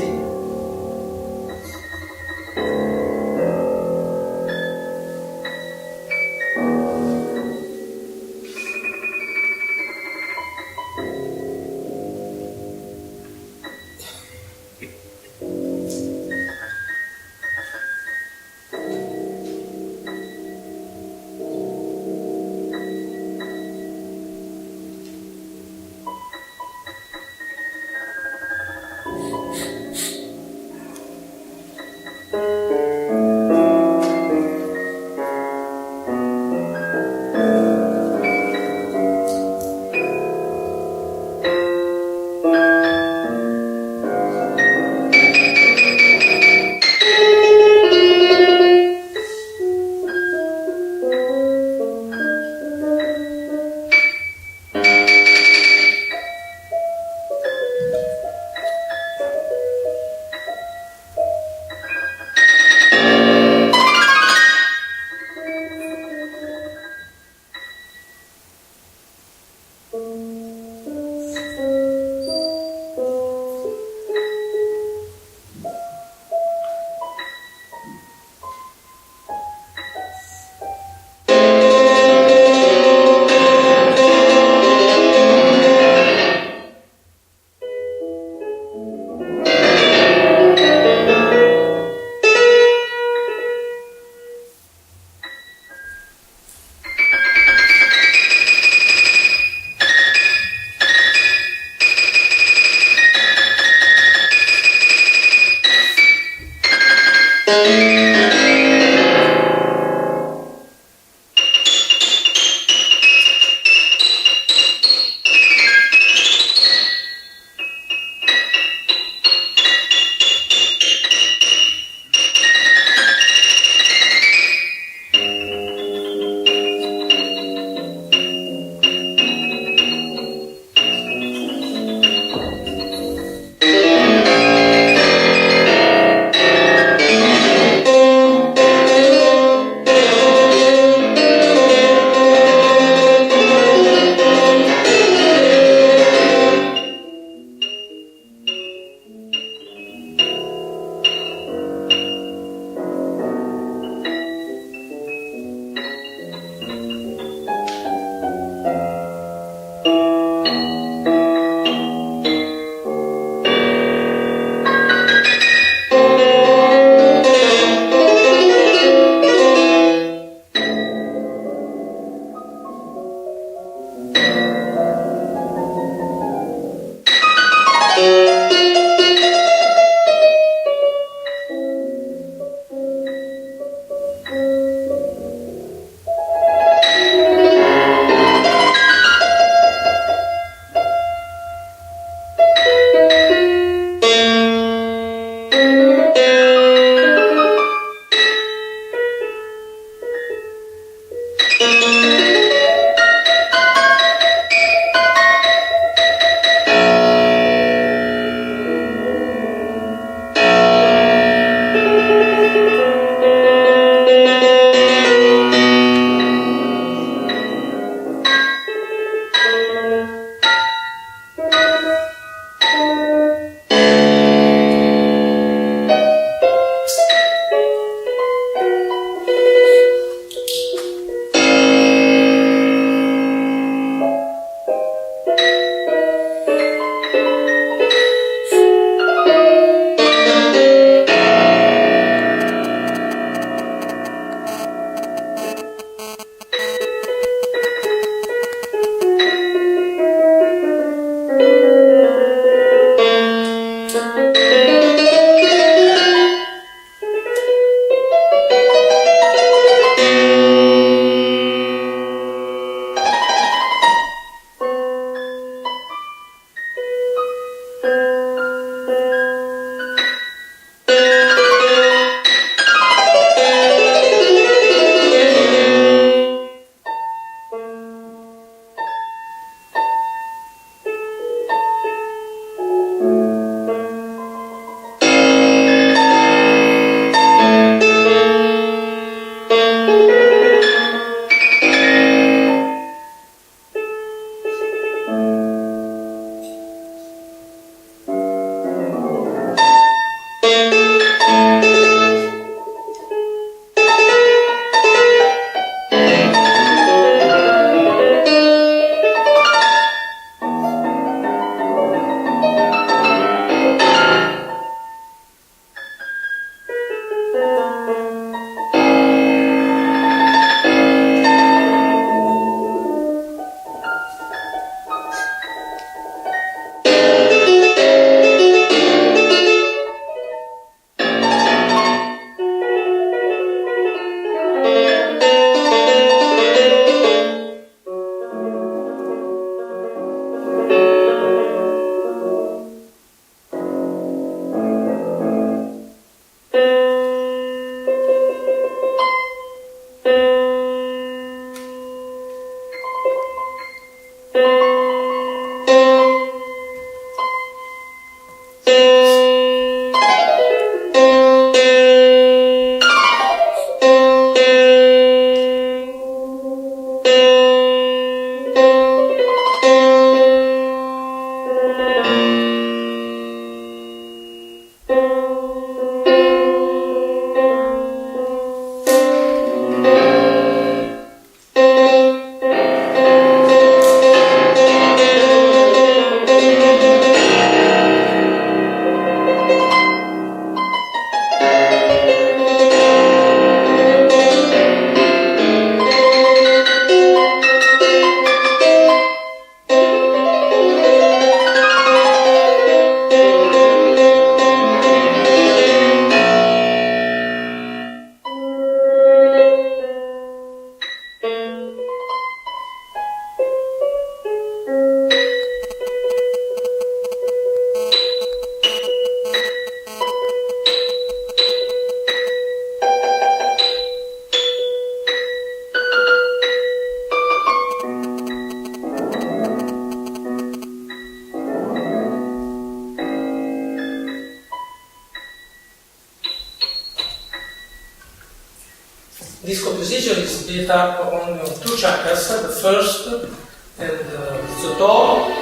This composition is built up only on two chakras, the first and the Do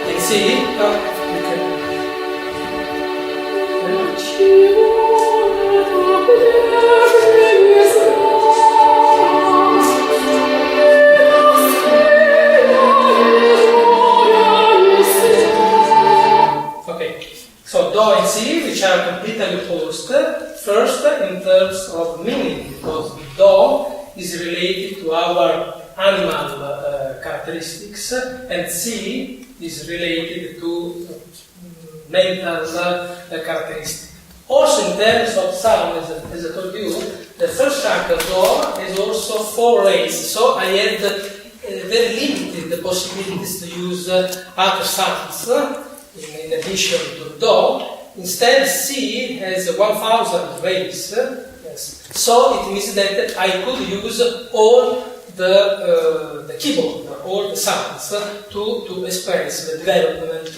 and Si. Okay, so Do and Si, which are completely opposed. First, in terms of meaning, because Do is related to our animal characteristics, and Si is related to mental characteristics. Also, in terms of sound, as I told you, the first chakra Do has also 4 rays, so I had very limited possibilities to use other sounds in addition to Do. Instead, Si has 1,000 rays. Yes. So it means that I could use all the keyboard, all the sounds to express the development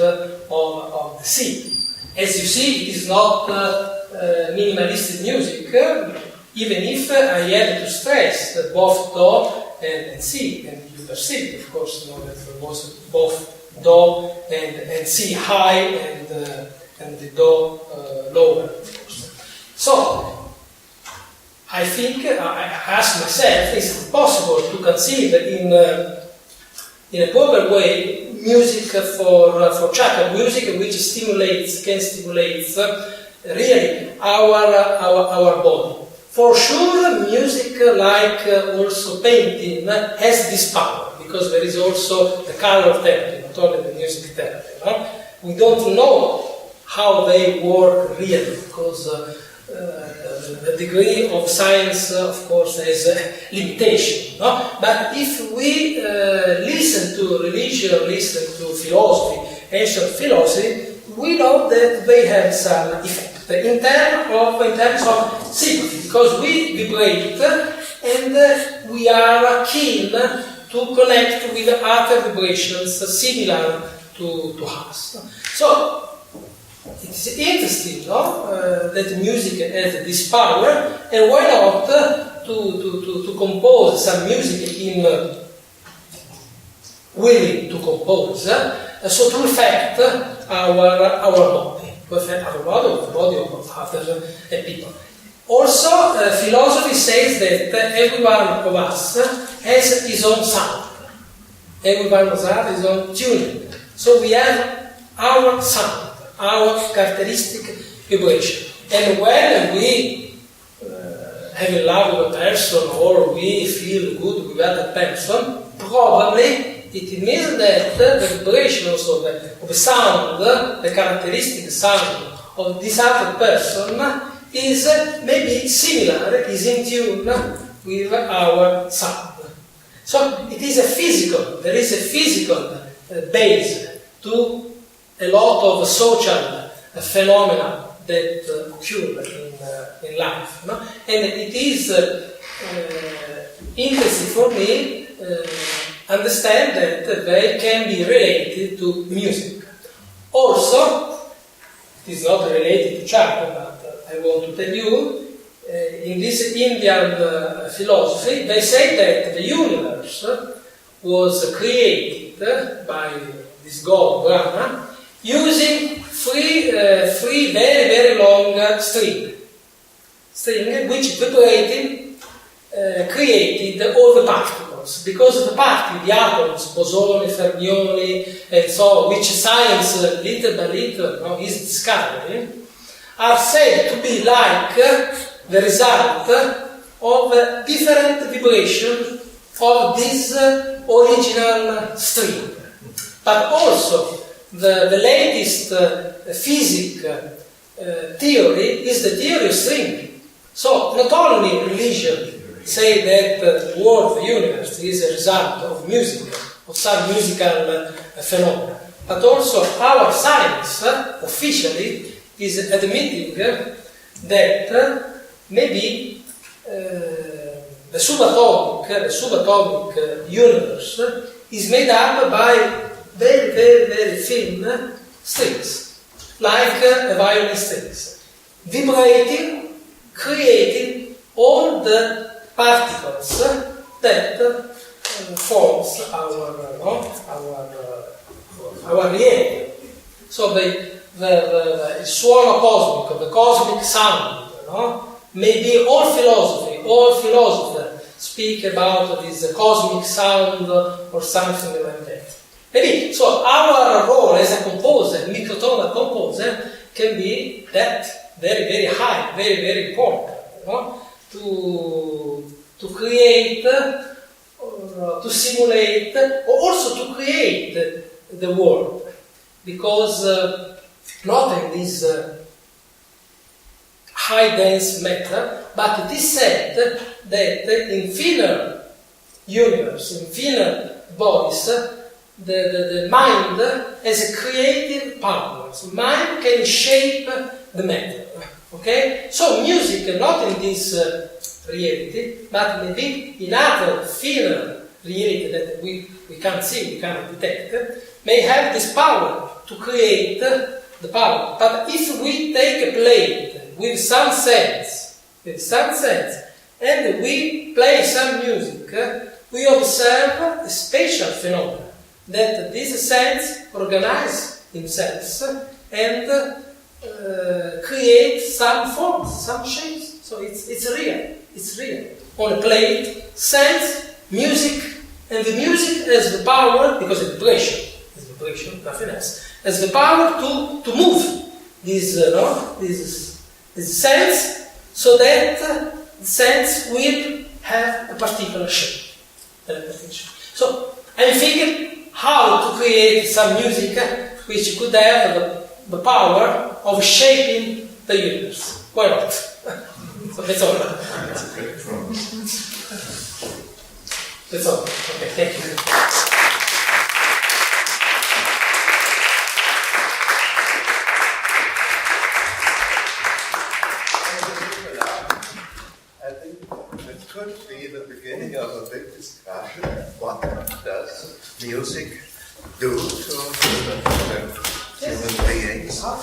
of the Si. As you see, it is not minimalistic music, even if I had to stress both Do and Si, and you perceive, of course, that there was both Do and Si high and the Do lower, of course. So, I think I ask myself, is it possible to conceive in a proper way music for chakra, music which can stimulate really our body? For sure, music like also painting has this power, because there is also the color therapy, not only the music therapy. No? We don't know how they work really, because the degree of science, of course, has a limitation. No? But if we listen to religion, listen to philosophy, ancient philosophy, we know that they have some effect in terms of sympathy, because we vibrate and we are keen to connect with other vibrations similar to us. So, it is interesting, no? That music has this power, and why not to compose some music in willing to compose, so to affect our body, to affect our body or the body of other people. Also, philosophy says that everyone of us has his own sound. Everyone of us has his own tuning. So we have our sound, our characteristic vibration. And when we have in love with a person or we feel good with other person, probably it means that the vibrations of the sound, the characteristic sound of this other person is maybe similar, is in tune with our sound. So it is there is a physical base to a lot of social phenomena that occur in life. No? And it is interesting for me understand that they can be related to music. Also, it is not related to chakra, but I want to tell you, in this Indian philosophy, they say that the universe was created by this god Brahma, using three very, very long string which vibrating created all the particles, because the particles, the atoms, bosoni, fermioni, and so on, which science little by little is discovering, are said to be like the result of different vibration of this original string. But also the latest physics theory is the theory of string. So not only religion say that the world, the universe, is a result of music, of some musical phenomena, but also our science officially is admitting that maybe the subatomic universe is made up by very, very, very thin strings, like a violin strings, vibrating, creating all the particles that forms our reality. So the suono cosmico, the cosmic sound, maybe all philosophers speak about this cosmic sound or something like that. Maybe, so our role as a composer, microtonal composer, can be that very, very high, very, very important, to create, or to simulate, or also to create the world. Because not in this high dense matter, but it is said that in thinner universe, in thinner bodies, the mind has a creative power. So mind can shape the matter. Okay? So music, not in this reality, but maybe in other thinner reality that we can't see, we cannot detect, may have this power to create the power. But if we take a plate with some sense, and we play some music, we observe a spatial phenomenon, that this sense organizes himself and create some forms, some shapes. So it's real. On a plate, sense, music, and the music has the power, because it's vibration, nothing else, has the power to move this sense, so that the sense will have a particular shape. So I'm thinking how to create some music which could have the power of shaping the universe. Why not? So that's all. That's all. Okay, thank you. I think it could be the beginning of a big discussion. What does music do to human beings? And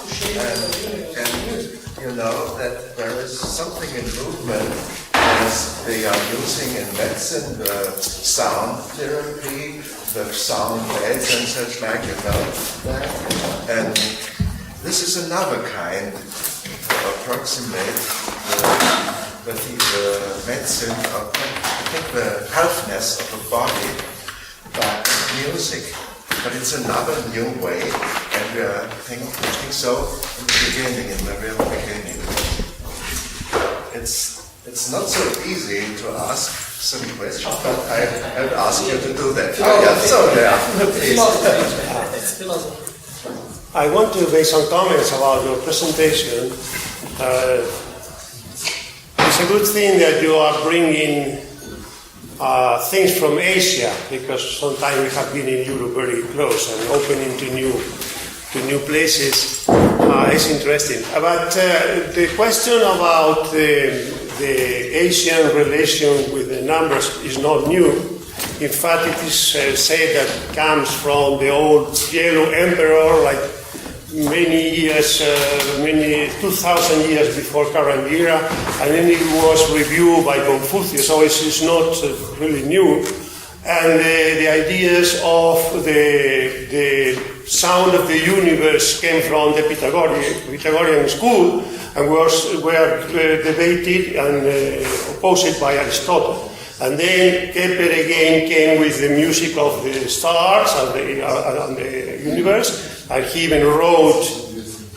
you know that there is something in movement, as they are using in medicine, the sound therapy, the sound beds and such like, you know that. And this is another kind to approximate the medicine of, I think, the healthiness of the body by music. But it's another new way, and we are thinking so in the beginning, in the real beginning. It's not so easy to ask some questions, but I would ask you to do that. I want to make some comments about your presentation. It's a good thing that you are bringing things from Asia, because sometimes we have been in Europe very close and opening to new places. It's interesting. But the question about the Asian relation with the numbers is not new. In fact, it is said that it comes from the old Yellow Emperor, like many years, 2,000 years before current era, and then it was reviewed by Confucius, so it's not really new. And the ideas of the sound of the universe came from the Pythagorean school and were debated and opposed by Aristotle. And then Kepler again came with the music of the stars and the universe, and he even wrote,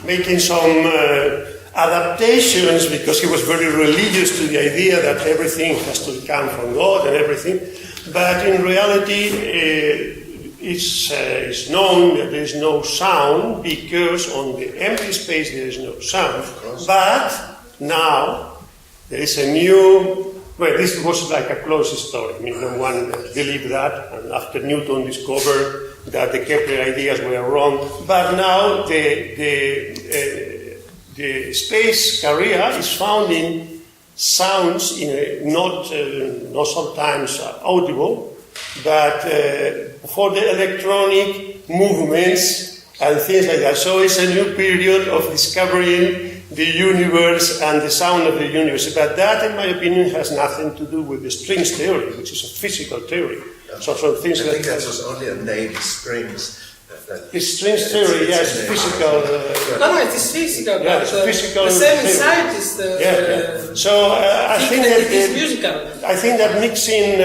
making some adaptations, because he was very religious to the idea that everything has to come from God and everything. But in reality, it's known that there is no sound, because on the empty space there is no sound. But now there is a new. Well, this was like a closed story. I mean, no one believed that, and after Newton discovered that the Kepler ideas were wrong. But now the space carrier is found in sounds not sometimes audible, but for the electronic movements and things like that. So it's a new period of discovering the universe and the sound of the universe. But that, in my opinion, has nothing to do with the strings theory, which is a physical theory. So some things I think that was only a name, strings. The strings theory, yes, physical. No, it is physical. Yeah, it's physical. The same side is the. So I think that it is musical. I think that mixing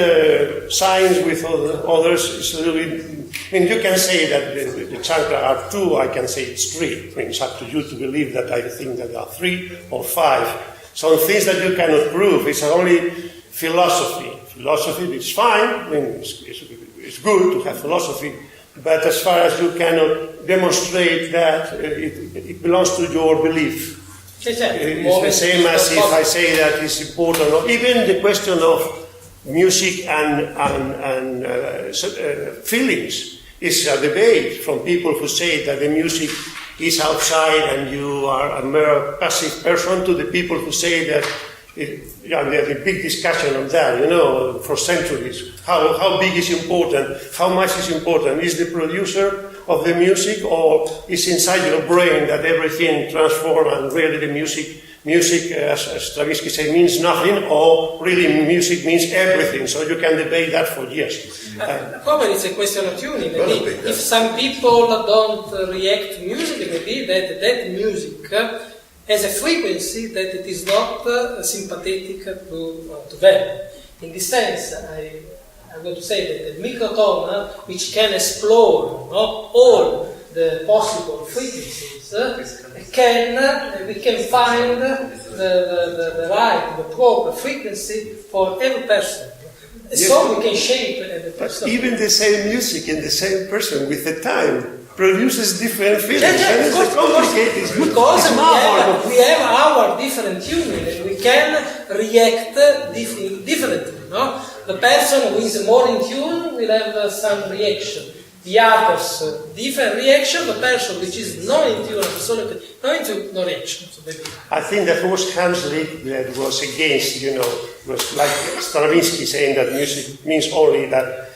science with others is a little bit. I mean, you can say that the chakras are 2. I can say it's 3. I mean, it's up to you to believe that I think that there are 3 or 5. Some things that you cannot prove. It's only philosophy. Philosophy is fine. I mean, it's good to have philosophy. But as far as you cannot demonstrate that, it belongs to your belief. It's the same as if I say that it's important. Or even the question of music and feelings is a debate from people who say that the music is outside and you are a mere passive person, to the people who say that. There's a big discussion on that, for centuries. How big is important? How much is important? Is the producer of the music, or is inside your brain that everything transforms and really the music, as Stravinsky said, means nothing, or really music means everything? So you can debate that for years. Probably it's a question of tuning. Maybe if some people don't react to music, maybe that music has a frequency that it is not sympathetic to them. In this sense, I'm going to say that the Mikrotone, which can explore all the possible frequencies, we can find the right, the proper frequency for every person. Yes. So we can shape every person. But even the same music in the same person with the time produces different feelings. And it's complicated. Because we have our different tuning, and we can react differently. No? The person who is more in tune will have some reaction. The others, different reaction. The person which is not in tune, absolutely no reaction. So I think that was Hamlet that was against, was like Stravinsky saying that music means only that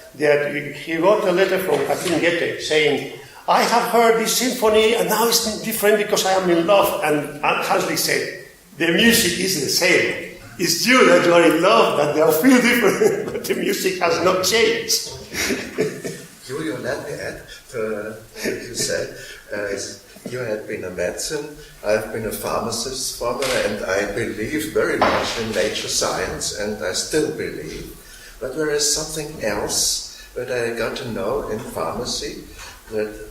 he wrote a letter from, I think, Goethe, saying, I have heard this symphony and now it's different because I am in love. And Hamlet said, the music is the same. It's you that you are in love, that they'll feel different, but the music has not changed. Julio, let me add to what you said. You had been a medicine, I've been a pharmacist former, and I believe very much in nature science, and I still believe. But there is something else that I got to know in pharmacy, that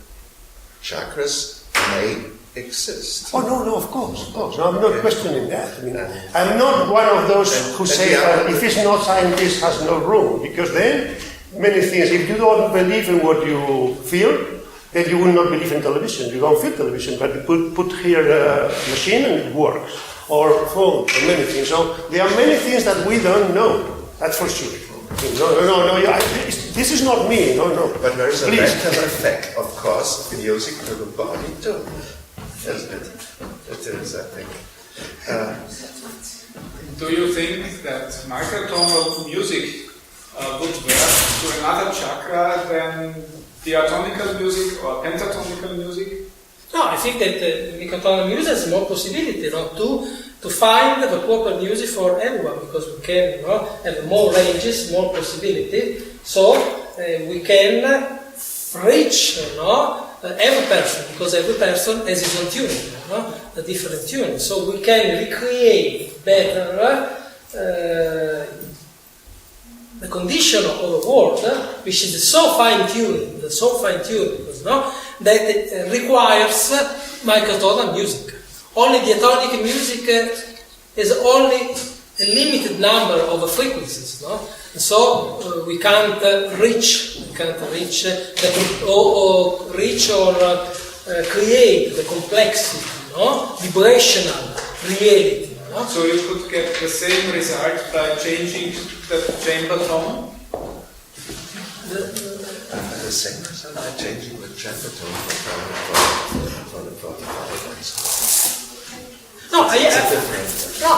chakras may exist. Oh, no, of course. No, I'm not questioning that. I mean, I'm not one of those who say that if it's not scientist has no room, because then many things, if you don't believe in what you feel, then you will not believe in television. You don't feel television, but you put here a machine and it works. Or phone, or many things. So there are many things that we don't know, that's for sure. No, this is not me, no. But there is a mental effect, of course, music to the body too. Isn't it? It is, I think. Do you think that microtonal music would work to another chakra than diatonical music or pentatonical music? No, I think that Mikrotonal music has more possibility, to find the proper music for everyone, because we can have more ranges, more possibility, so we can reach every person, because every person has his own tuning, a different tuning. So we can recreate better the condition of the world, which is so fine-tuned, that it requires microtonal music. Only diatonic music is only a limited number of frequencies, so we can't reach or create the complexity, vibrational reality. So you could get the same result by changing the chamber tone? The same result by changing the chamber tone for the 45 ones. No, I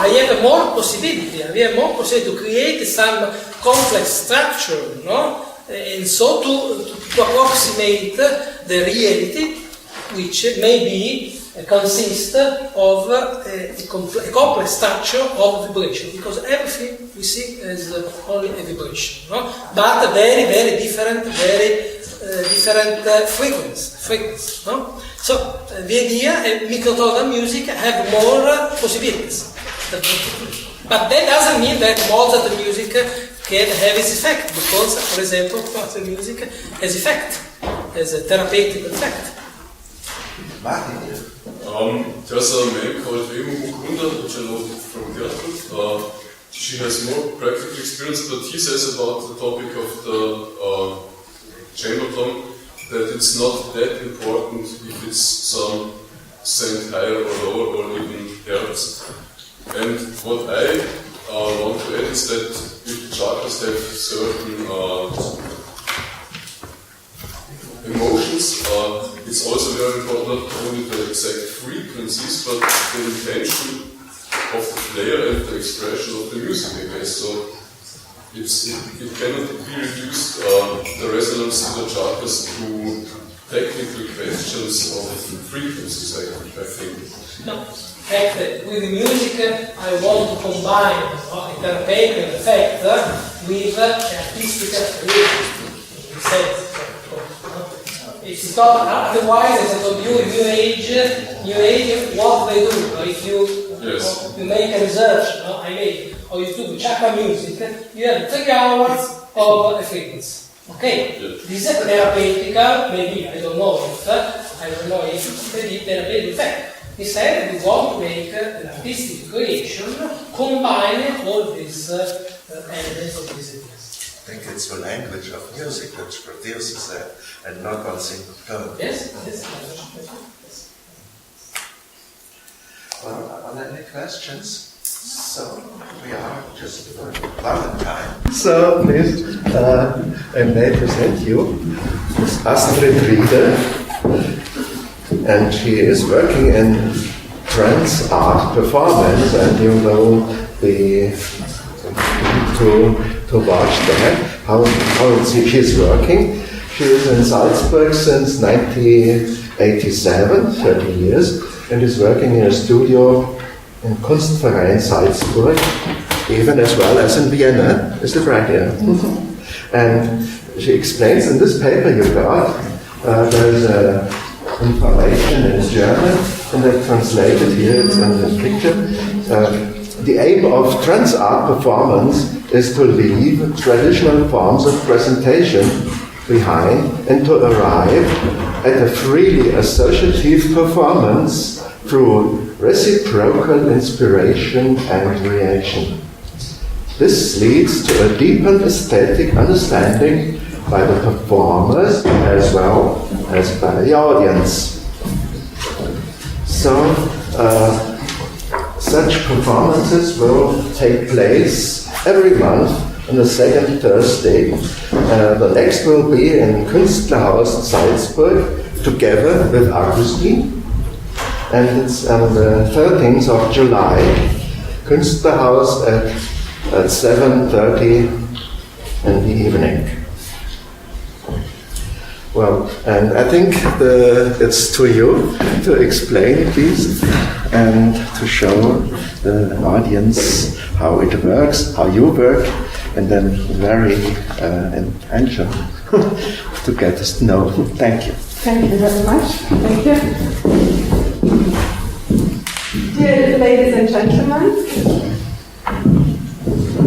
have more possibility. I have more possibility to create some complex structure, and so to approximate the reality, which maybe consists of a complex structure of vibration, because everything we see is only a vibration, but very, very different, frequencies. So the idea Mikrotonal music have more possibilities. But that doesn't mean that Mozart music can have its effect, because, for example, Mozart music has effect, has a therapeutic effect. There's a man called Emu Mukunda, which I know from Gertrud. She has more practical experience, but he says about the topic of the chamber tone that it's not that important if it's some cent higher or lower or even hertz. And what I want to add is that if the chakras have certain emotions, it's also very important not only the exact frequencies, but the intention of the player and the expression of the music, I guess. So it cannot be reduced, the resonance of the chakras, to technical questions of frequencies, I think. No, in fact, with the music, I want to combine a therapeutic effect with artistic creation. It's not, otherwise, as I told you, New Age, what they do. If you make a research, or you do chakra music, you have 3 hours of a frequency. Okay, this is a therapeutic, maybe, I don't know if maybe therapeutic effect. Instead, we want to make an artistic creation, combining all these elements of these ideas. I think it's the language of music which produces that, and not one single tone. Yes. Well, are there any questions? So, we are just Valentine. So, please, I may present you Astrid Rieder, and she is working in trance art performance, and you will be to watch that, how she is working. She is in Salzburg since 1987, 30 years, and is working in a studio in Kunstverein Salzburg, even as well as in Vienna. Is it right here? And she explains in this paper you got, there's information in German, and I translated here in the picture. The aim of trance art performance is to leave traditional forms of presentation behind and to arrive at a freely associative performance through reciprocal inspiration and reaction. This leads to a deepened aesthetic understanding by the performers as well as by the audience. So, such performances will take place every month on the second Thursday. The next will be in Künstlerhaus Salzburg together with Agustín. And it's on the 13th of July, Künstlerhaus at 7:30 in the evening. Well, and I think it's to you to explain this and to show the audience how it works, how you work, and then very intention to get us to know. Thank you. Thank you very much. Thank you. Dear ladies and gentlemen,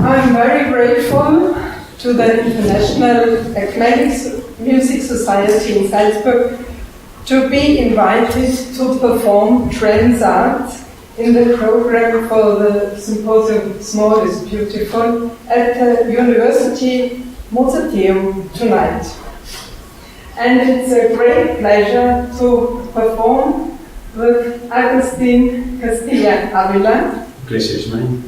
I'm very grateful to the International Eclectic Music Society in Salzburg to be invited to perform trance art in the program for the Symposium Small is Beautiful at the University Mozarteum tonight. And it's a great pleasure to perform with Agustín Castilla-Ávila. Pleasure is mine.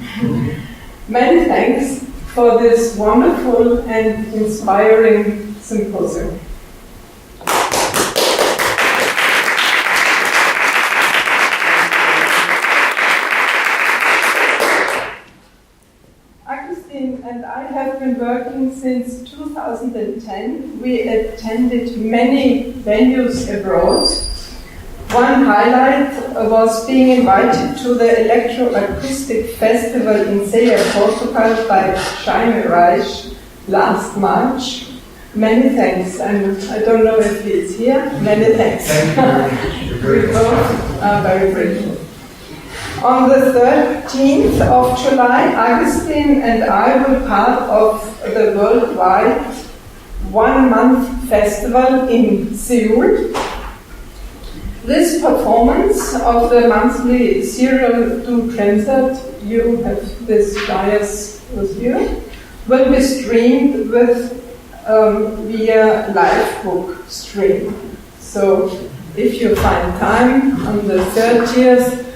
Many thanks for this wonderful and inspiring symposium. Agustín and I have been working since 2010. We attended many venues abroad. One highlight was being invited to the Electroacoustic Festival in Ceia, Portugal by Jaime Reich last March. Many thanks, and I don't know if he's here. Many thanks. Thank you. We both are very grateful. On the 13th of July, Agustín and I were part of the worldwide one-month festival in Seoul. This performance of the monthly serial du Concert, you have this bias with you, will be streamed with via live book stream. So if you find time on the 30th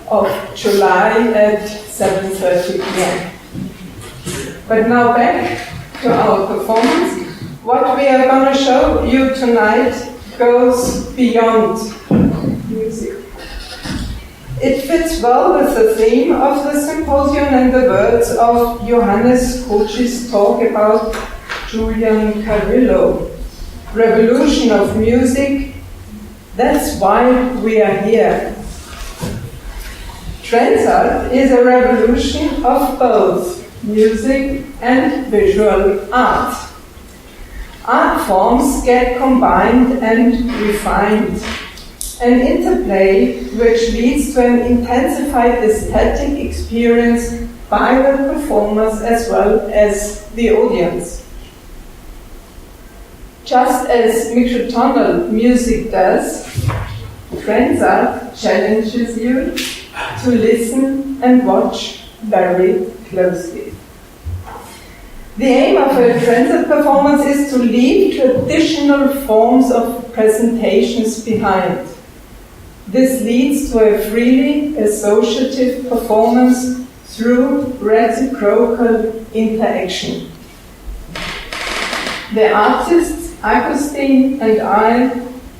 of July at 7:30 p.m. But now back to our performance. What we are going to show you tonight goes beyond music. It fits well with the theme of the symposium and the words of Johannes Kochi's talk about Julian Carrillo. Revolution of music, that's why we are here. Trance art is a revolution of both music and visual art. Art forms get combined and refined. An interplay which leads to an intensified aesthetic experience by the performers as well as the audience. Just as mikrotonal music does, trance art challenges you to listen and watch very closely. The aim of a trance art performance is to leave traditional forms of presentations behind. This leads to a freely associative performance through reciprocal interaction. The artists, Agustín and I,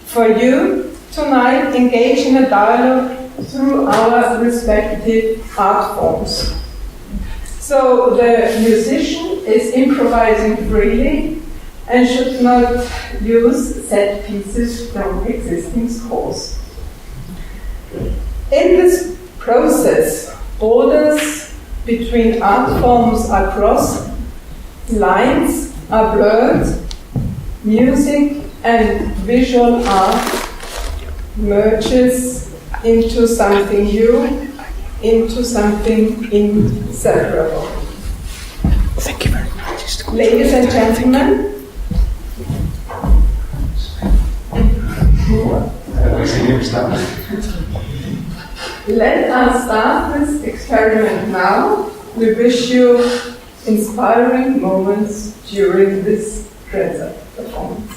for you tonight engage in a dialogue through our respective art forms. So the musician is improvising freely and should not use set pieces from existing scores. In this process, borders between art forms are crossed, lines are blurred, music and visual art merges into something new, into something inseparable. Thank you very much. Ladies and gentlemen, let us start this experiment now. We wish you inspiring moments during this trance performance.